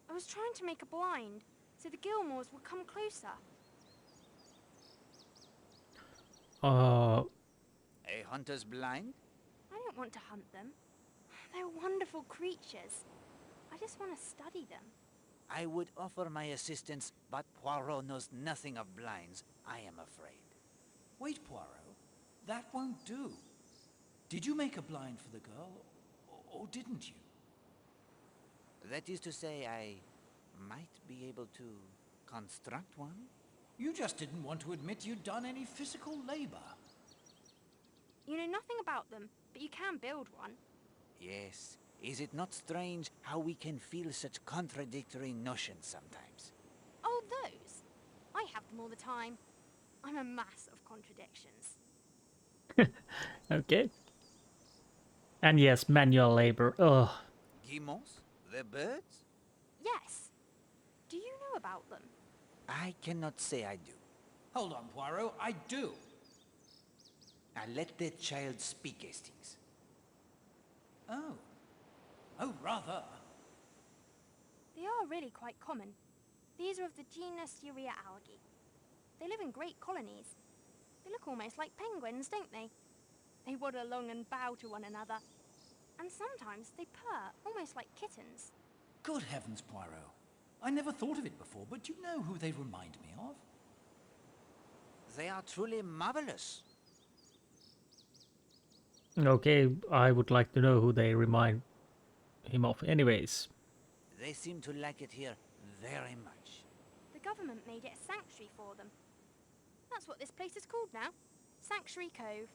I was trying to make a blind so the Gilmores would come closer. A hunter's blind? I don't want to hunt them. They're wonderful creatures. I just want to study them. I would offer my assistance, but Poirot knows nothing of blinds, I am afraid. Wait, Poirot. That won't do. Did you make a blind for the girl, or didn't you? That is to say, I might be able to construct one? You just didn't want to admit you'd done any physical labor. You know nothing about them, but you can build one. Yes. Is it not strange how we can feel such contradictory notions sometimes? Oh, those? I have them all the time. I'm a mass of contradictions. Okay. And yes, manual labor. Ugh. Guillemots? The birds? Yes. Do you know about them? I cannot say I do. Hold on, Poirot, I do. Now let the child speak, Hastings. Oh. Oh, rather. They are really quite common. These are of the genus Urea algae. They live in great colonies. They look almost like penguins, don't they? They waddle along and bow to one another. And sometimes they purr, almost like kittens. Good heavens, Poirot. I never thought of it before, but do you know who they remind me of? They are truly marvelous. Okay, I would like to know who they remind him of. Anyways. They seem to like it here very much. The government made it a sanctuary for them. That's what this place is called now. Sanctuary Cove.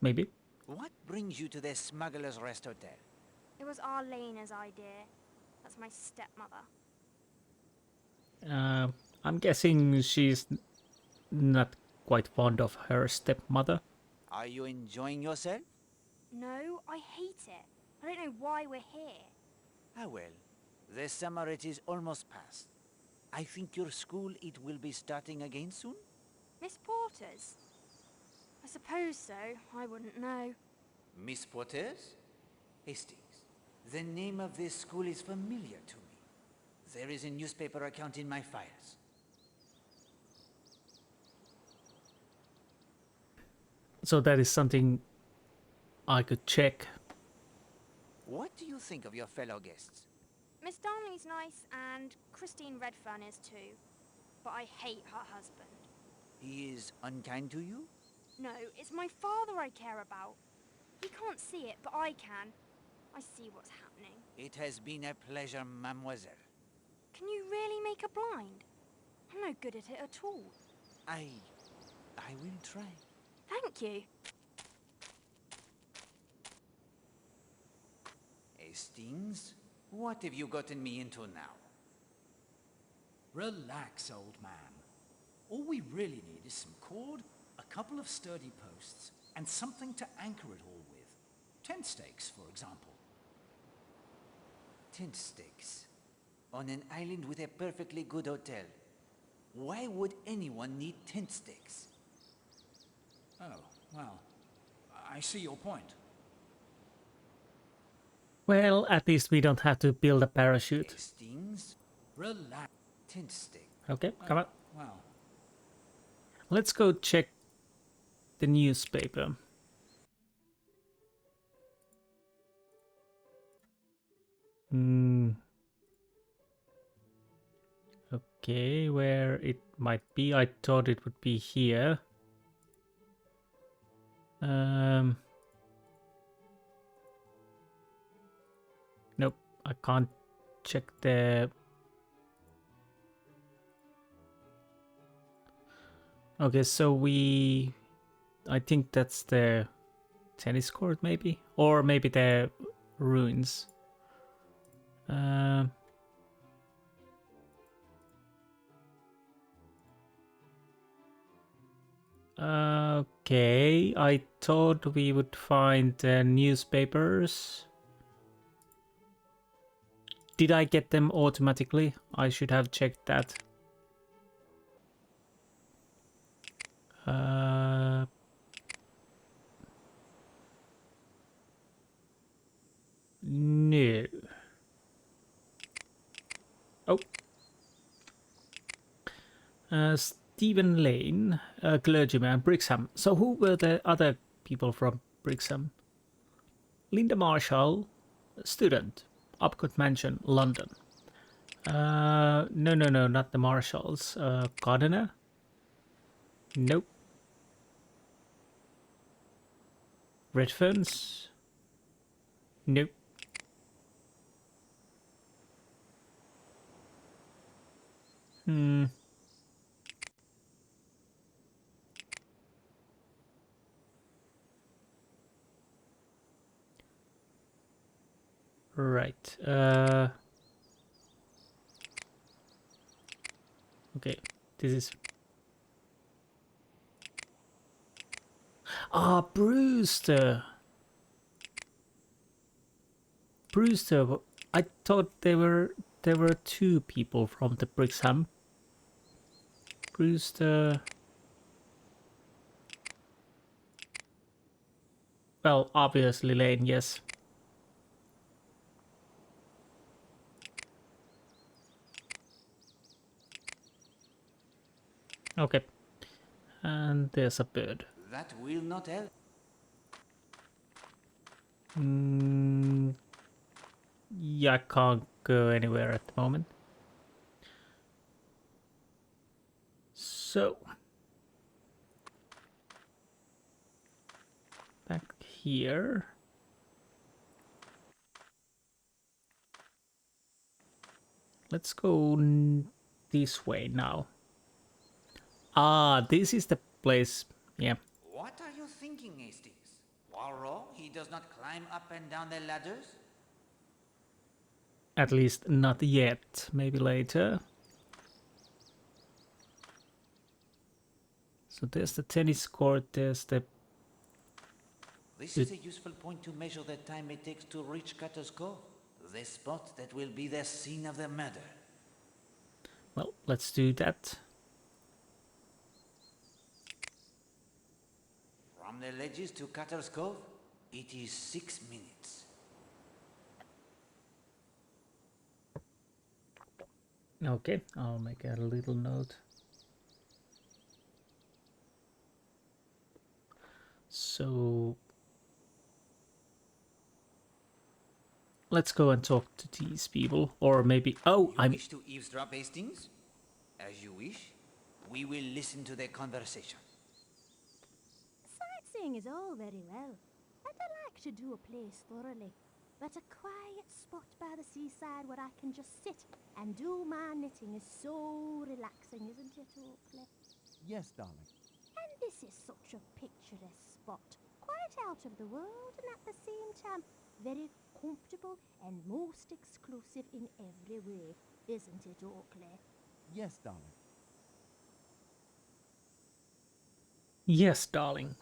Maybe. What brings you to the Smuggler's Rest Hotel? It was Arlena's idea. That's my stepmother. I'm guessing she's not quite fond of her stepmother. Are you enjoying yourself? No, I hate it. I don't know why we're here. Ah well, the summer it is almost past. I think your school it will be starting again soon? Miss Porter's? I suppose so. I wouldn't know. Miss Porter's? Hastings, the name of this school is familiar to me. There is a newspaper account in my files. So that is something I could check. What do you think of your fellow guests? Miss Darnley's nice, and Christine Redfern is too. But I hate her husband. He is unkind to you? No, it's my father I care about. He can't see it, but I can. I see what's happening. It has been a pleasure, mademoiselle. Can you really make a blind? I'm no good at it at all. I will try. Thank you. Hastings, what have you gotten me into now? Relax, old man. All we really need is some cord, a couple of sturdy posts, and something to anchor it all with. Tent stakes, for example. Tent stakes. On an island with a perfectly good hotel. Why would anyone need tent stakes? Oh, well, I see your point. Well, at least we don't have to build a parachute. Hastings? Relax. Tent stake. Okay, come on. Well, Let's go check the newspaper. Okay, where it might be. I thought it would be here. Nope, I can't check the... Okay, so I think that's the tennis court, maybe? Or maybe the ruins. Okay, I thought we would find the newspapers. Did I get them automatically? I should have checked that. No. Oh. Stephen Lane, a clergyman, Brixham. So who were the other people from Brixham? Linda Marshall, student, Upcott Mansion, London. No, not the Marshalls. Gardener? Nope. Redferns? Nope. Right. Okay. This is... Brewster. Brewster. I thought there were two people from the Brixham. Brewster. Well, obviously Lane, yes. Okay. And there's a bird. That will not help. Yeah, I can't go anywhere at the moment. So. Back here. Let's go this way now. This is the place. Yeah. What are you thinking, Hastings? Poirot, he does not climb up and down the ladders? At least not yet. Maybe later. So there's the tennis court. There's the... This is a useful point to measure the time it takes to reach Cutter's Cove, the spot that will be the scene of the murder. Well, let's do that. From the ledges to Cutter's Cove, it is 6 minutes. Okay, I'll make a little note. So let's go and talk to these people, or maybe... Oh, You wish to eavesdrop, Hastings? As you wish. We will listen to their conversation. Sightseeing is all very well, and I like to do a place thoroughly. But a quiet spot by the seaside where I can just sit and do my knitting is so relaxing, isn't it, Oakley? Yes, darling. And this is such a picturesque spot, quite out of the world and at the same time very comfortable and most exclusive in every way, isn't it, Oakley? Yes, darling. Yes, darling.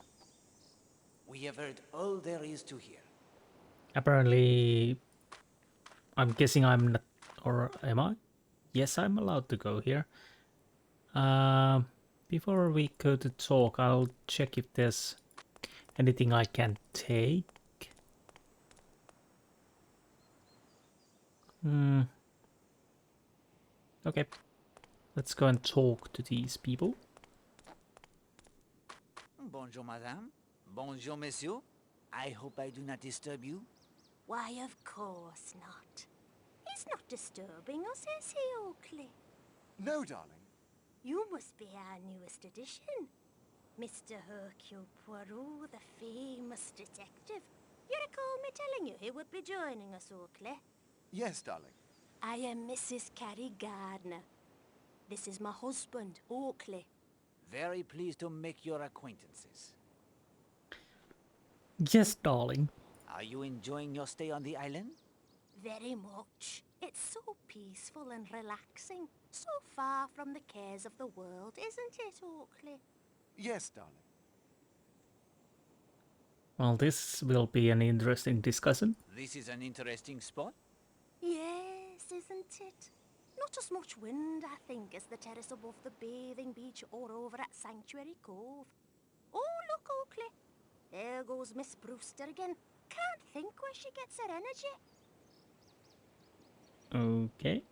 We have heard all there is to hear. Apparently, I'm guessing I'm not, or am I? Yes, I'm allowed to go here. Before we go to talk, I'll check if there's anything I can take. Okay, let's go and talk to these people. Bonjour, madame. Bonjour, monsieur. I hope I do not disturb you. Why, of course not. He's not disturbing us, is he, Oakley? No, darling. You must be our newest addition. Mr. Hercule Poirot, the famous detective. You recall me telling you he would be joining us, Oakley? Yes, darling. I am Mrs. Carrie Gardner. This is my husband, Oakley. Very pleased to make your acquaintances. Yes, darling. Are you enjoying your stay on the island? Very much. It's so peaceful and relaxing. So far from the cares of the world, isn't it, Oakley? Yes, darling. Well, this will be an interesting discussion. This is an interesting spot. Yes, isn't it? Not as much wind, I think, as the terrace above the bathing beach or over at Sanctuary Cove. Oh, look, Oakley. There goes Miss Brewster again. Can't think where she gets her energy. Okay.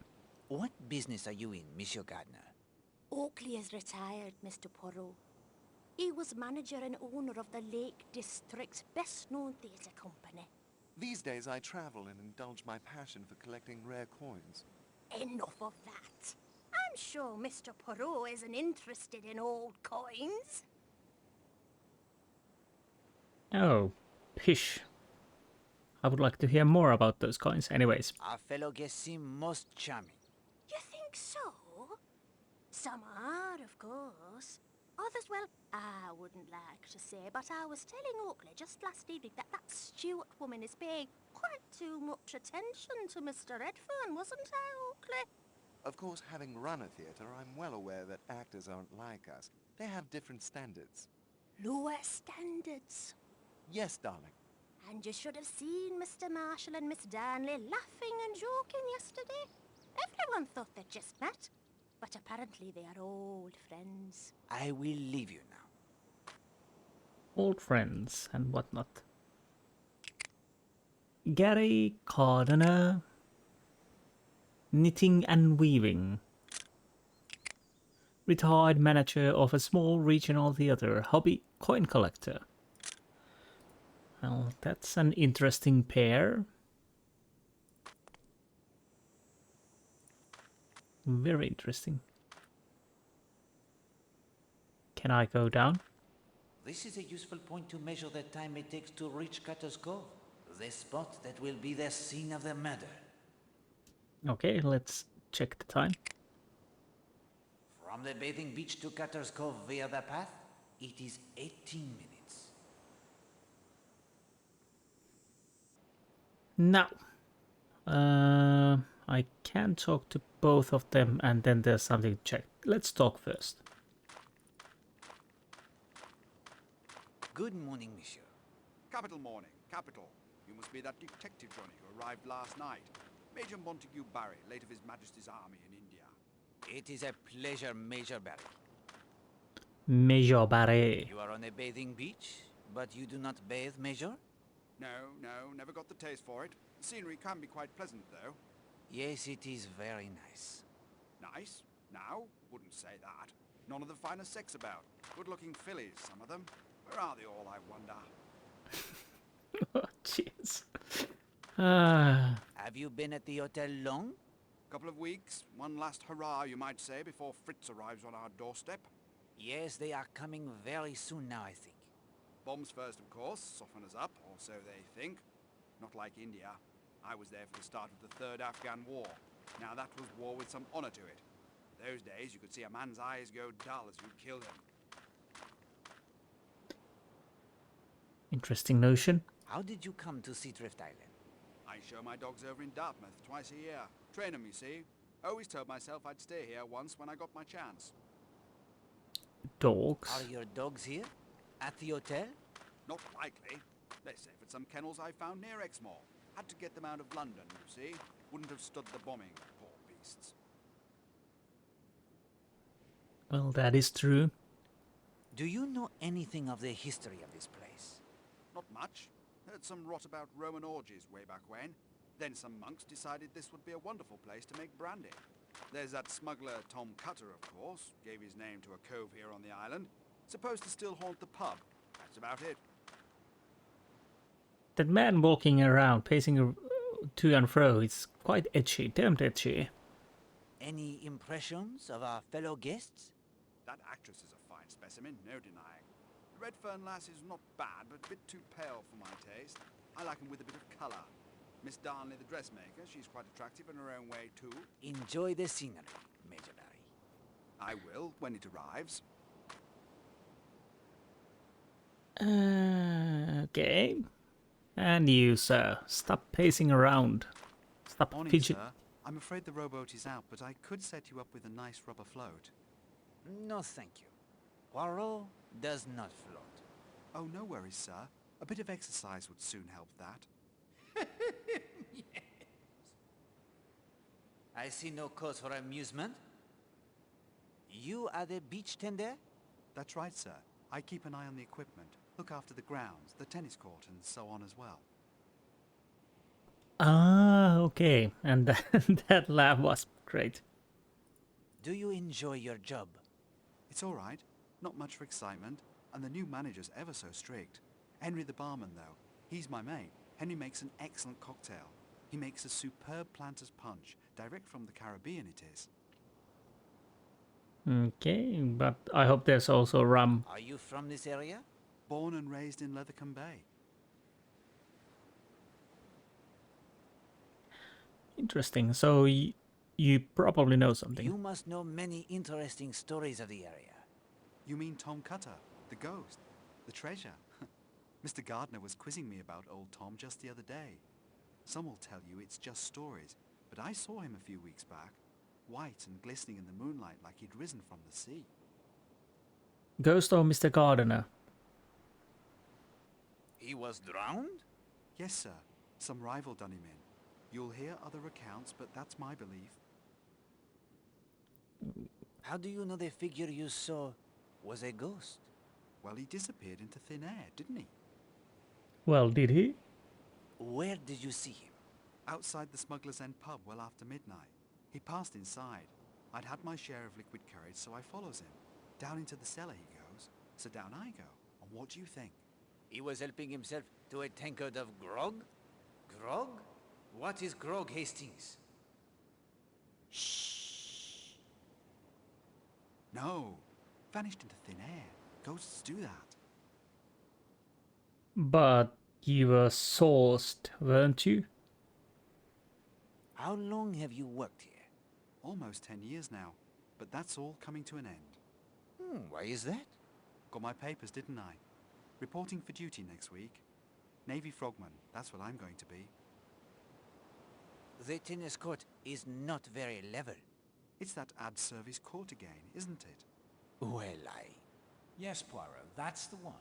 What business are you in, Monsieur Gardner? Oakley is retired, Mr. Poirot. He was manager and owner of the Lake District's best-known theatre company. These days I travel and indulge my passion for collecting rare coins. Enough of that. I'm sure Mr. Poirot isn't interested in old coins. Oh, pish. I would like to hear more about those coins. Anyways, Our fellow guests seem most charming. You think so? Some are, of course. Others, well, I wouldn't like to say, but I was telling Oakley just last evening that Stewart woman is paying quite too much attention to Mr. Redfern, wasn't I, Oakley? Of course, having run a theatre, I'm well aware that actors aren't like us. They have different standards. Lower standards. Yes, darling. And you should have seen Mr. Marshall and Miss Darnley laughing and joking yesterday. Everyone thought they'd just met, but apparently they are old friends. I will leave you now. old friends and whatnot. Gary Cardiner, knitting and weaving. Retired manager of a small regional theatre, hobby coin collector. Well, that's an interesting pair. Very interesting. Can I go down? This is a useful point to measure the time it takes to reach Cutter's Cove, the spot that will be the scene of the murder. Okay, let's check the time. From the bathing beach to Cutter's Cove via the path, it is 18 minutes. Now, I can talk to both of them and then there's something to check. Let's talk first. Good morning, monsieur. Capital morning, capital. You must be that detective Johnny who arrived last night. Major Montague Barry, late of His Majesty's Army in India. It is a pleasure, Major Barry. Major Barry. You are on a bathing beach, but you do not bathe, Major? No, never got the taste for it. The scenery can be quite pleasant, though. Yes, it is very nice. Nice? Now? Wouldn't say that. None of the finest sex about. Good-looking fillies, some of them. Where are they all, I wonder? Oh, jeez. Have you been at the hotel long? Couple of weeks. One last hurrah, you might say, before Fritz arrives on our doorstep. Yes, they are coming very soon now, I think. Bombs first, of course. Soften us up, or so they think. Not like India. I was there for the start of the Third Afghan War. Now that was war with some honor to it. Those days you could see a man's eyes go dull as you'd kill him. Interesting notion. How did you come to Seadrift Island? I show my dogs over in Dartmouth twice a year. Train them, you see. Always told myself I'd stay here once when I got my chance. Dogs. Are your dogs here? At the hotel? Not likely. They're safe at some kennels I found near Exmoor. Had to get them out of London, you see. Wouldn't have stood the bombing, poor beasts. Well, that is true. Do you know anything of the history of this place? Not much. Heard some rot about Roman orgies way back when. Then some monks decided this would be a wonderful place to make brandy. There's that smuggler Tom Cutter, of course. Gave his name to a cove here on the island. Supposed to still haunt the pub. That's about it. That man walking around, pacing to and fro, is quite edgy, damned edgy. Any impressions of our fellow guests? That actress is a fine specimen, no denying. The Redfern lass is not bad, but a bit too pale for my taste. I like 'em with a bit of colour. Miss Darnley, the dressmaker, she's quite attractive in her own way, too. Enjoy the scenery, Major Barry. I will, when it arrives. Okay. And you, sir, stop pacing around. Stop Morning, fidgeting. sir. I'm afraid the rowboat is out, but I could set you up with a nice rubber float. No, thank you. Poirot does not float. Oh, no worries, sir. A bit of exercise would soon help that. Yes. I see no cause for amusement. You are the beach tender? That's right, sir. I keep an eye on the equipment, look after the grounds, the tennis court, and so on as well. Ah, okay. And that laugh was great. Do you enjoy your job? It's all right. Not much for excitement. And the new manager's ever so strict. Henry the barman, though. He's my mate. Henry makes an excellent cocktail. He makes a superb planter's punch, direct from the Caribbean it is. Okay, but I hope there's also rum. Are you from this area? Born and raised in Lethercombe Bay. Interesting. So you probably know something. You must know many interesting stories of the area. You mean Tom Cutter, the ghost, the treasure? Mr. Gardner was quizzing me about old Tom just the other day. Some will tell you it's just stories, but I saw him a few weeks back, white and glistening in the moonlight like he'd risen from the sea. Ghost or Mr. Gardner? He was drowned? Yes, sir. Some rival done him in. You'll hear other accounts, but that's my belief. How do you know the figure you saw was a ghost? Well, he disappeared into thin air, didn't he? Well, did he? Where did you see him? Outside the Smuggler's End pub well after midnight. He passed inside. I'd had my share of liquid courage, so I follows him. Down into the cellar he goes, so down I go. And what do you think? He was helping himself to a tankard of grog? Grog? What is grog, Hastings? Shh. No. Vanished into thin air. Ghosts do that. But you were sourced, weren't you? How long have you worked here? Almost 10 years now. But that's all coming to an end. Why is that? Got my papers, didn't I? Reporting for duty next week. Navy frogman, that's what I'm going to be. The tennis court is not very level. It's that ad service court again, isn't it? Well, Yes, Poirot, that's the one.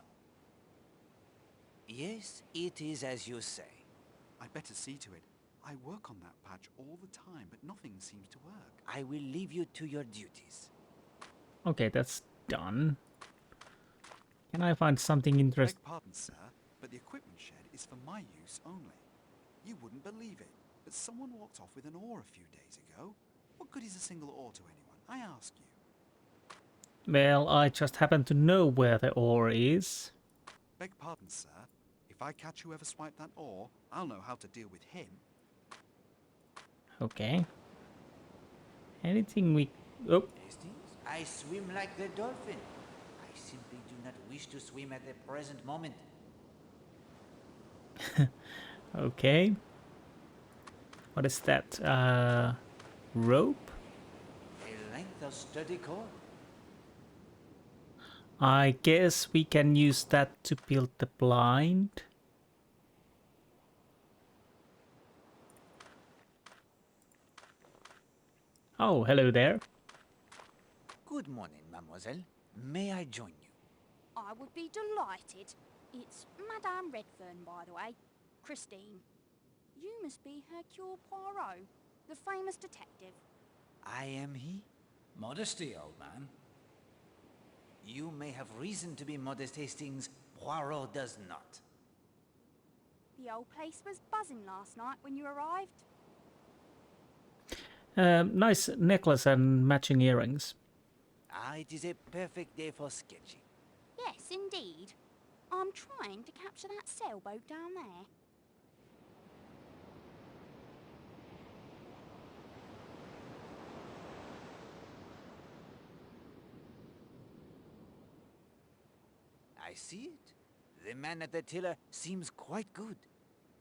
Yes, it is as you say. I'd better see to it. I work on that patch all the time, but nothing seems to work. I will leave you to your duties. Okay, that's done. Can I find something interesting? Beg pardon, sir, but the equipment shed is for my use only. You wouldn't believe it, but someone walked off with an oar a few days ago. What good is a single oar to anyone, I ask you? Well, I just happen to know where the ore is. Beg pardon, sir. If I catch whoever swiped that oar, I'll know how to deal with him. Okay. Anything we... Oh, Hastings, I swim like the dolphin. I simply do not wish to swim at the present moment. okay. What is that? Rope? A length of sturdy cord. I guess we can use that to build the blind. Oh, hello there. Good morning, mademoiselle. May I join you? I would be delighted. It's Madame Redfern, by the way. Christine. You must be Hercule Poirot, the famous detective. I am he. Modesty, old man. You may have reason to be modest, Hastings. Poirot does not. The old place was buzzing last night when you arrived. Nice necklace and matching earrings. Ah, it is a perfect day for sketching. Yes, indeed. I'm trying to capture that sailboat down there. I see it. The man at the tiller seems quite good.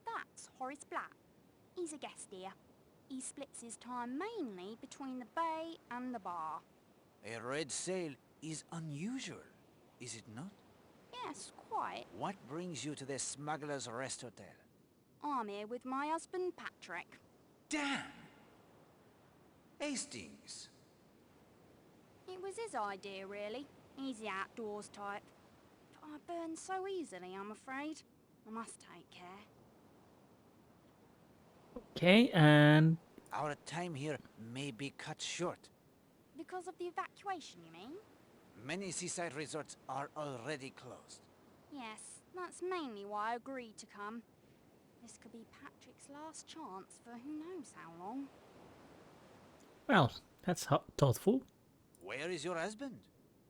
That's Horace Black. He's a guest here. He splits his time mainly between the bay and the bar. A red sail is unusual, is it not? Yes, quite. What brings you to the Smuggler's Rest Hotel? I'm here with my husband, Patrick. Damn! Hastings! It was his idea, really. He's the outdoors type. But I burn so easily, I'm afraid. I must take care. Okay, and... Our time here may be cut short. Because of the evacuation, you mean? Many seaside resorts are already closed. Yes, that's mainly why I agreed to come. This could be Patrick's last chance for who knows how long. Well, that's thoughtful. Where is your husband?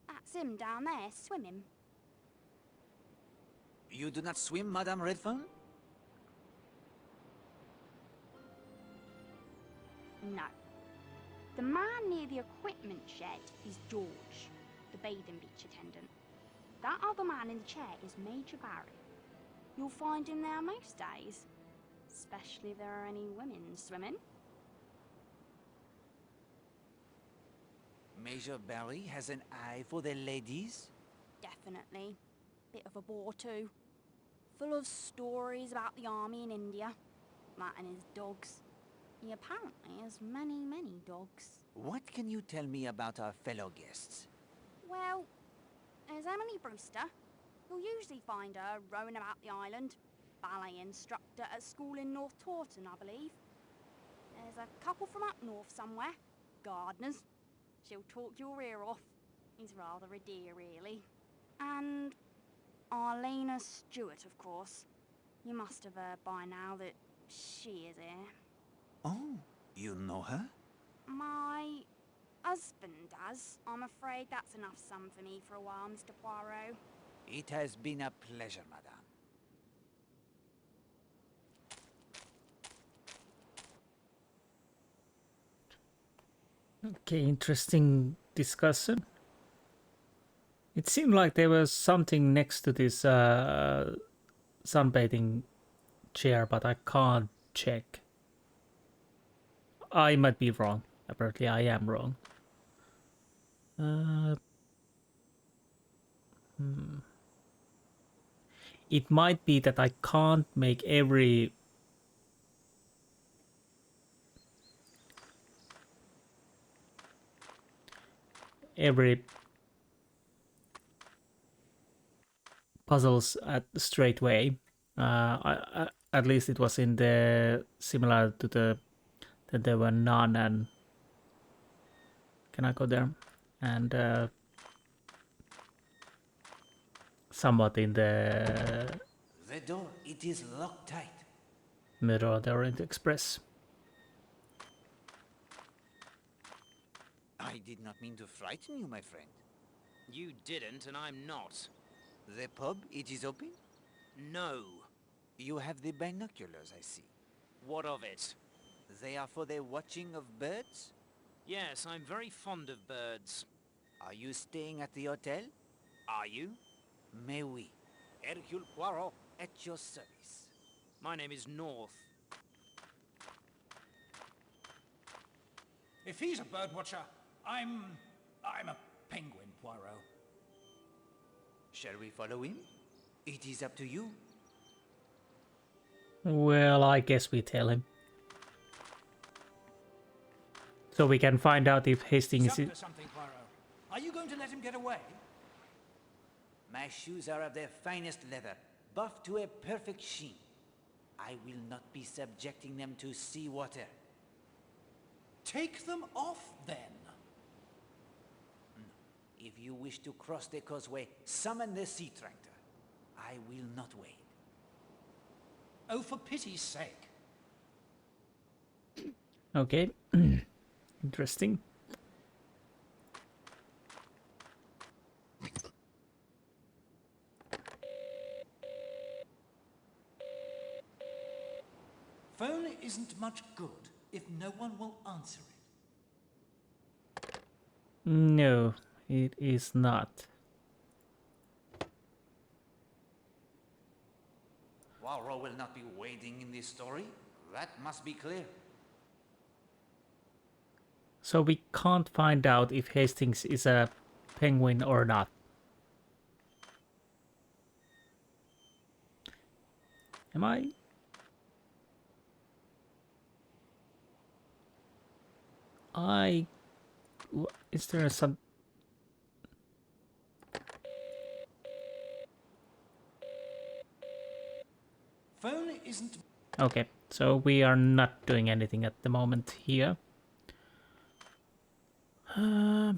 That's him down there, swimming. You do not swim, Madame Redfern? No. The man near the equipment shed is George, the bathing beach attendant. That other man in the chair is Major Barry. You'll find him there most days, especially if there are any women swimming. Major Barry has an eye for the ladies? Definitely. Bit of a bore too. Full of stories about the army in India. That and his dogs. He apparently has many, many dogs. What can you tell me about our fellow guests? Well, there's Emily Brewster. You'll usually find her rowing about the island. Ballet instructor at school in North Taunton, I believe. There's a couple from up north somewhere. Gardeners. She'll talk your ear off. He's rather a dear, really. And Arlena Stewart, of course. You must have heard by now that she is here. Oh, you know her? My husband does. I'm afraid that's enough sum for me for a while, Mr. Poirot. It has been a pleasure, madame. Okay, interesting discussion. It seemed like there was something next to this sunbathing chair, but I can't check. I might be wrong. Apparently I am wrong. It might be that I can't make every puzzles straight way. At least it was in the similar to the that there were none. And can I go there? And somewhat in the door, it is locked tight. Mirror of the Orient Express. I did not mean to frighten you, my friend. You didn't, and I'm not. The pub, it is open? No. You have the binoculars, I see. What of it? They are for the watching of birds? Yes, I'm very fond of birds. Are you staying at the hotel? Are you? Mais oui. Hercule Poirot, at your service. My name is North. If he's a birdwatcher, I'm a penguin, Poirot. Shall we follow him? It is up to you. Well, I guess we tell him. So we can find out if Hastings He's up to something, Poirot. Are you going to let him get away? My shoes are of their finest leather, buffed to a perfect sheen. I will not be subjecting them to seawater. Take them off, then. If you wish to cross the causeway, summon the sea tractor. I will not wait. Oh, for pity's sake. Okay. Interesting. Phone isn't much good if no one will answer it. No, it is not. Poirot will not be wading in this story. That must be clear. So we can't find out if Hastings is a penguin or not. Am I? Is there some... Phone isn't... Okay, so we are not doing anything at the moment here. I'll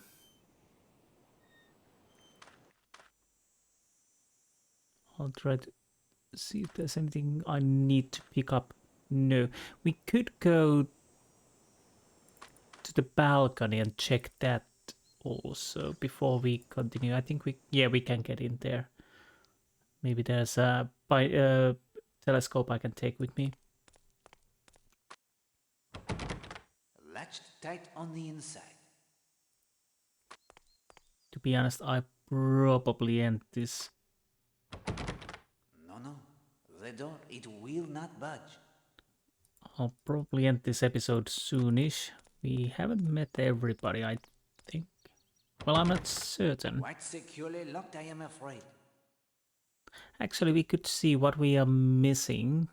try to see if there's anything I need to pick up. No, we could go to the balcony and check that also before we continue. I think we can get in there. Maybe there's a telescope I can take with me. Latched tight on the inside. To be honest, I probably end this. No. The door, it will not budge. I'll probably end this episode soonish. We haven't met everybody, I think. Well, I'm not certain. Quite securely locked, I am afraid. Actually, we could see what we are missing.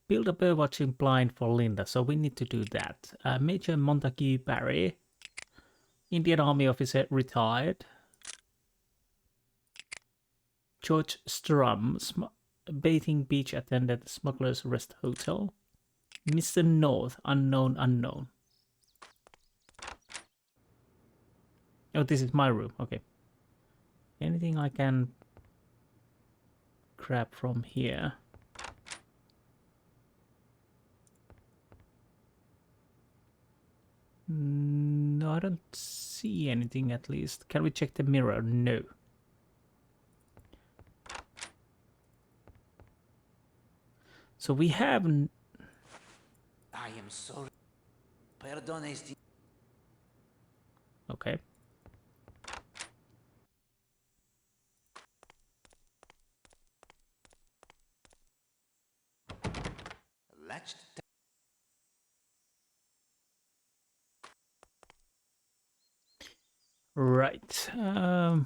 Build a bird-watching blind for Linda, so we need to do that. Major Montague Barry, Indian Army officer, retired. George Strum, bathing beach attendant, Smuggler's Rest Hotel. Mr. North, unknown. Oh, this is my room, okay. Anything I can grab from here? No, I don't see anything at least. Can we check the mirror? No. So we have... I am sorry. Pardon, Insti. Okay. Latched. Right. No.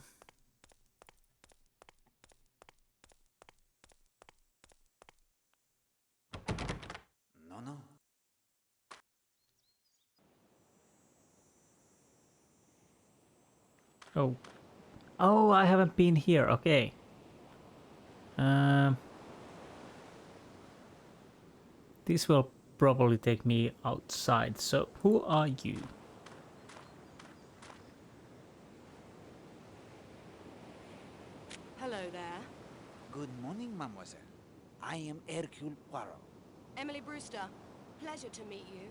Oh, I haven't been here. Okay. This will probably take me outside. So, who are you? Hello there. Good morning, mademoiselle. I am Hercule Poirot. Emily Brewster. Pleasure to meet you.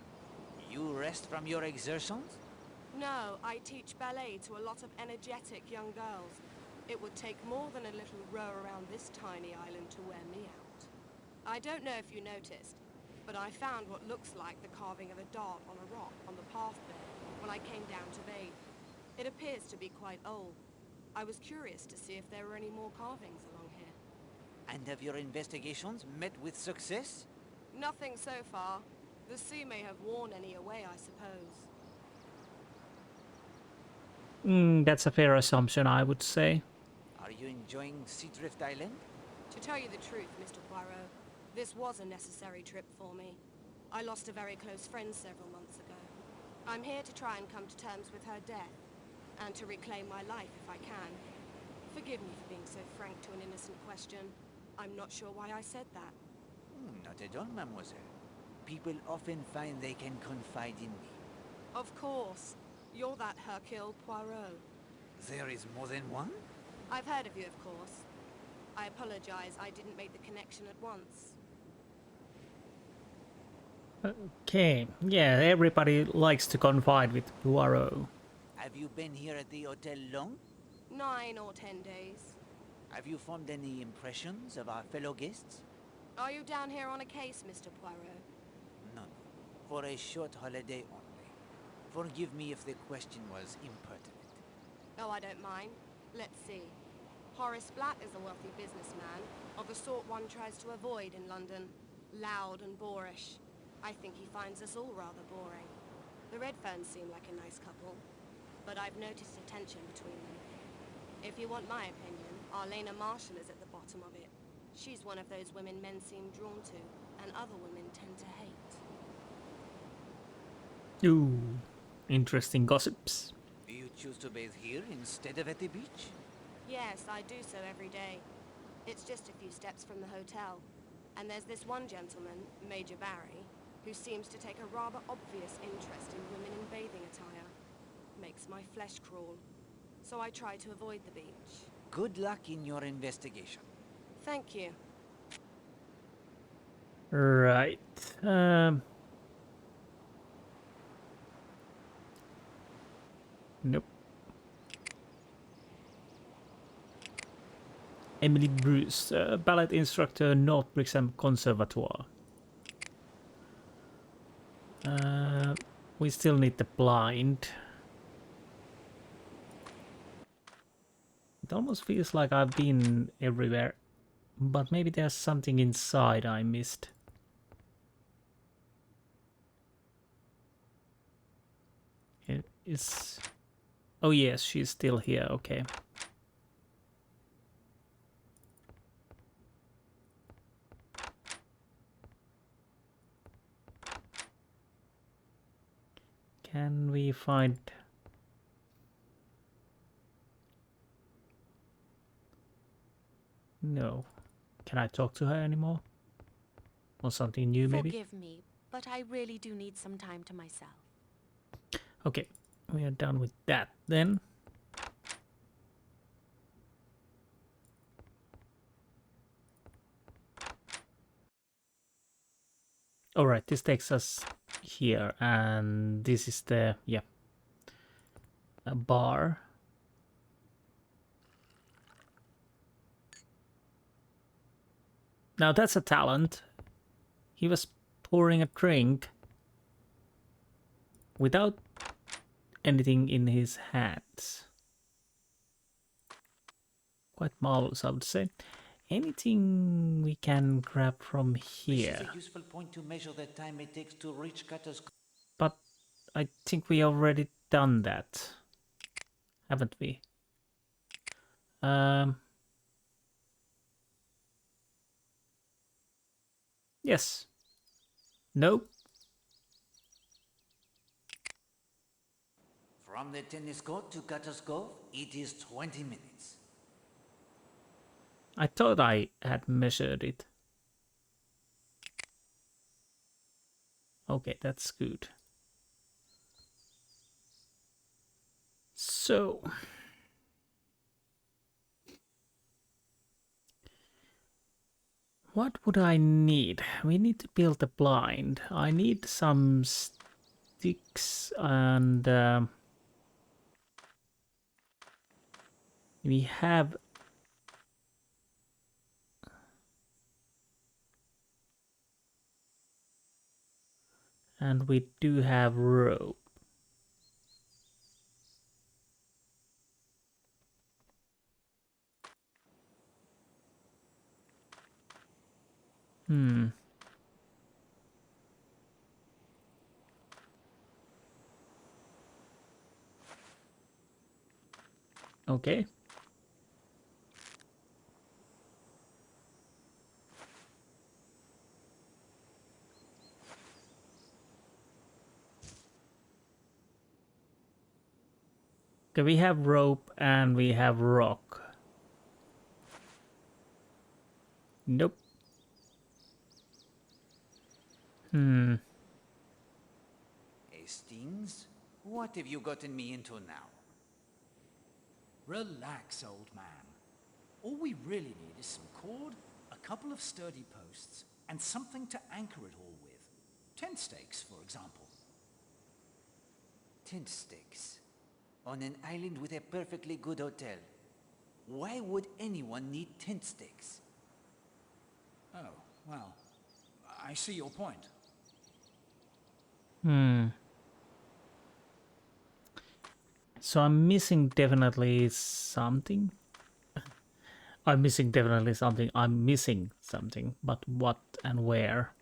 You rest from your exertions? No, I teach ballet to a lot of energetic young girls. It would take more than a little row around this tiny island to wear me out. I don't know if you noticed, but I found what looks like the carving of a dart on a rock on the path there when I came down to bathe. It appears to be quite old. I was curious to see if there were any more carvings along here. And have your investigations met with success? Nothing so far. The sea may have worn any away, I suppose. That's a fair assumption, I would say. Are you enjoying Seadrift Island? To tell you the truth, Mr. Poirot, this was a necessary trip for me. I lost a very close friend several months ago. I'm here to try and come to terms with her death, and to reclaim my life if I can. Forgive me for being so frank to an innocent question. I'm not sure why I said that. Not at all, mademoiselle. People often find they can confide in me. Of course. You're that Hercule Poirot. There is more than one? I've heard of you, of course. I apologize, I didn't make the connection at once. Okay, yeah, everybody likes to confide with Poirot. Have you been here at the hotel long? 9 or 10 days. Have you formed any impressions of our fellow guests? Are you down here on a case, Mr. Poirot? No. For a short holiday only. Forgive me if the question was impertinent. Oh, I don't mind. Let's see. Horace Black is a wealthy businessman, of the sort one tries to avoid in London. Loud and boorish. I think he finds us all rather boring. The Redferns seem like a nice couple, but I've noticed a tension between them. If you want my opinion, Arlena Marshall is at the bottom of it. She's one of those women men seem drawn to, and other women tend to hate. Ooh, interesting gossips. You choose to bathe here instead of at the beach? Yes, I do so every day. It's just a few steps from the hotel. And there's this one gentleman, Major Barry, who seems to take a rather obvious interest in women in bathing attire. Makes my flesh crawl. So I try to avoid the beach. Good luck in your investigation. Thank you. Right. Nope. Emily Bruce, ballet instructor, North Brixham Conservatoire. We still need the blind. It almost feels like I've been everywhere, but maybe there's something inside I missed. It is... Oh yes, she's still here, okay. Can we find... No. Can I talk to her anymore? Or something new, maybe? Forgive me, but I really do need some time to myself. Okay, we are done with that then. Alright, this takes us here, and this is the, yeah, a bar. Now that's a talent. He was pouring a drink without anything in his hands. Quite marvelous, I would say. Anything we can grab from here? This is a useful point to measure the time it takes to reach Cutter's... But I think we already done that, haven't we? Yes. Nope. From the tennis court to Cutter's Cove, it is 20 minutes. I thought I had measured it. Okay, that's good. So... what would I need? We need to build a blind. I need some sticks and... we have... and we do have rope. Okay. Okay, we have rope and we have rock. Nope. Hastings? What have you gotten me into now? Relax, old man. All we really need is some cord, a couple of sturdy posts, and something to anchor it all with. Tent stakes, for example. Tent stakes? On an island with a perfectly good hotel. Why would anyone need tent stakes? Oh, well, I see your point. So I'm missing definitely something. I'm missing definitely something. I'm missing something. But what and where?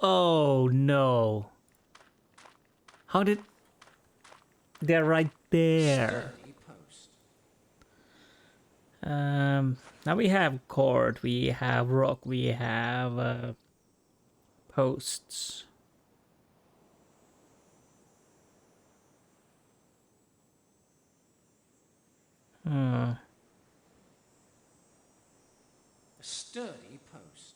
Oh no. How did... they're right there. Sturdy post. Now we have cord, we have rock, we have posts. A sturdy post.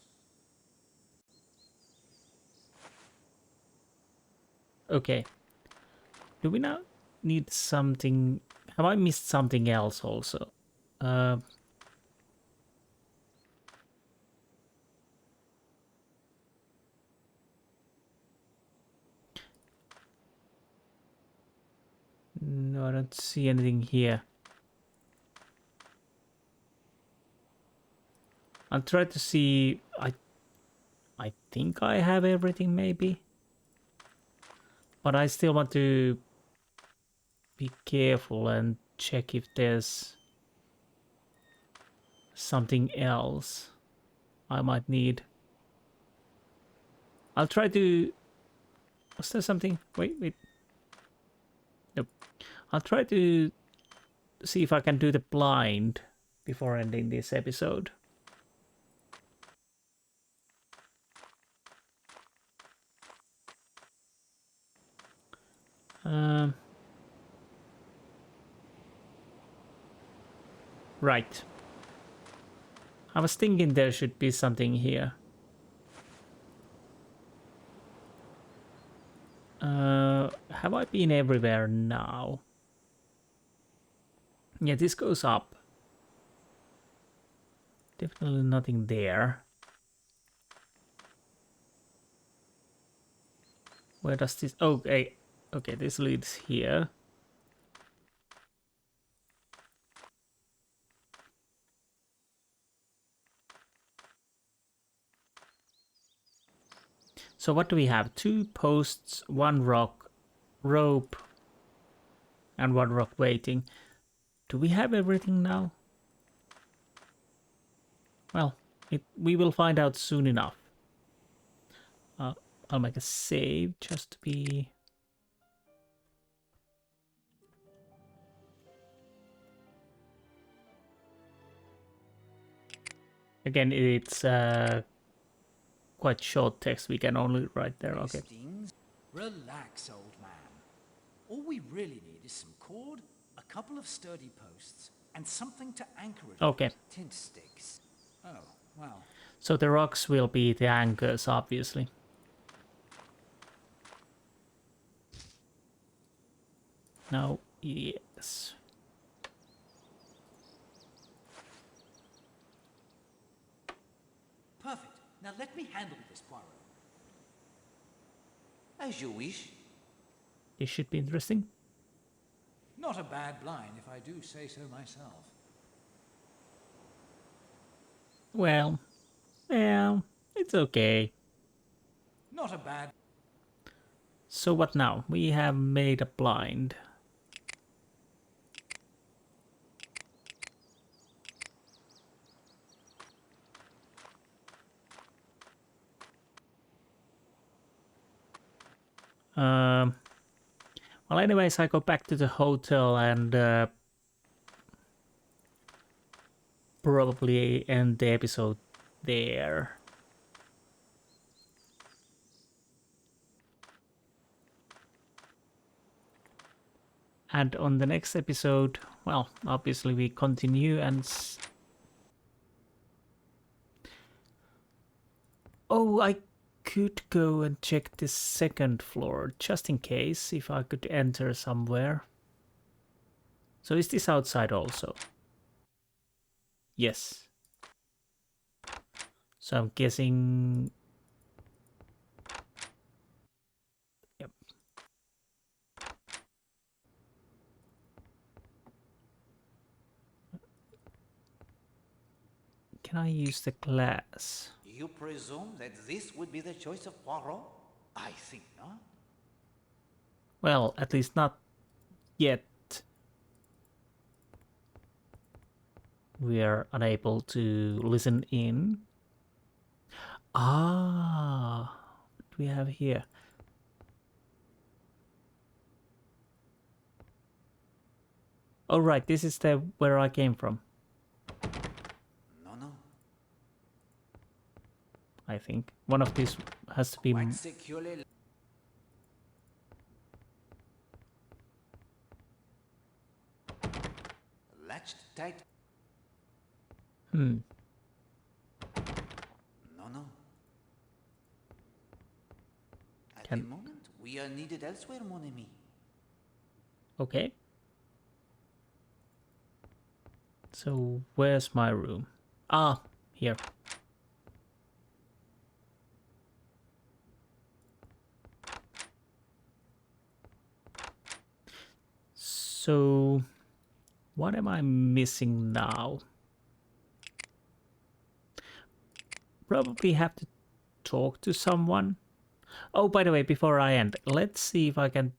Okay. Do we now need something? Have I missed something else also? No, I don't see anything here. I'll try to see. I think I have everything, maybe. But I still want to be careful and check if there's something else I might need. I'll try to... Was there something? Wait. Nope. I'll try to see if I can do the blind before ending this episode. Right. I was thinking there should be something here. Have I been everywhere now? Yeah, this goes up. Definitely nothing there. Where does this... Okay, okay, this leads here. So what do we have? 2 posts, 1 rock, rope, and 1 rock waiting. Do we have everything now? Well, we will find out soon enough. I'll make a save just to be... Again, it's quite short text. We can only write there. Okay. Relax, old man. All we really need is some cord, a couple of sturdy posts, and something to anchor it. Okay. Tent stakes. Oh, well. So the rocks will be the anchors, obviously. Now, yes. Perfect. Now let me handle this, Poirot. As you wish. This should be interesting. Not a bad blind, if I do say so myself. Well, it's okay. Not a bad... So what now? We have made a blind. Well, anyways, I go back to the hotel and probably end the episode there. And on the next episode, well, obviously we continue and... Oh, I could go and check the second floor, just in case, if I could enter somewhere. So is this outside also? Yes. So I'm guessing... Yep. Can I use the glass? You presume that this would be the choice of Poirot? I think not. Well, at least not yet. We are unable to listen in. Ah, what do we have here? Oh, right, this is the where I came from. No. I think one of these has to be... Quite securely. Latched tight. No. At the moment, we are needed elsewhere, mon ami. Okay. So, where's my room? Ah, here. So, what am I missing now? probably have to talk to someone. Oh, by the way, before I end, let's see if I can...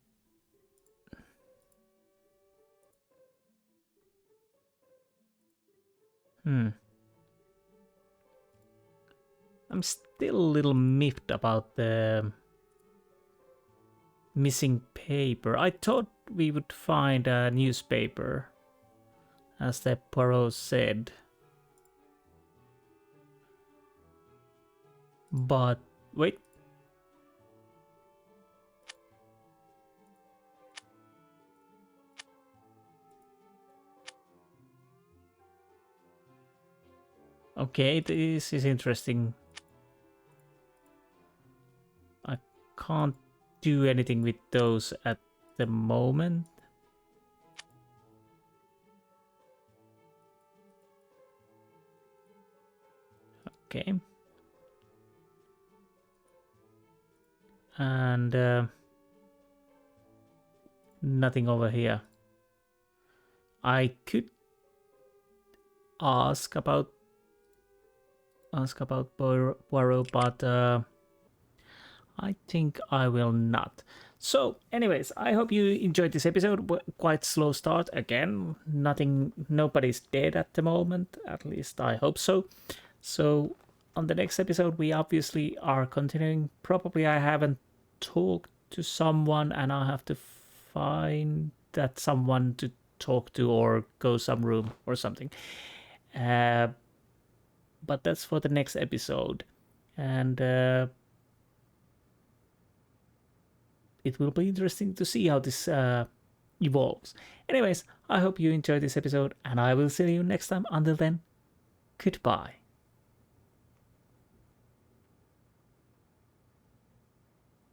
I'm still a little miffed about the missing paper. I thought we would find a newspaper, as the Poirot said. But wait. Okay, this is interesting. I can't do anything with those at the moment. Okay. And nothing over here. I could ask about Poirot, but I think I will not. So, anyways, I hope you enjoyed this episode. Quite slow start again. Nobody's dead at the moment. At least I hope so. So, on the next episode, we obviously are continuing. Probably I haven't talked to someone, and I have to find that someone to talk to or go some room or something. But that's for the next episode. And it will be interesting to see how this evolves. Anyways, I hope you enjoyed this episode, and I will see you next time. Until then, goodbye.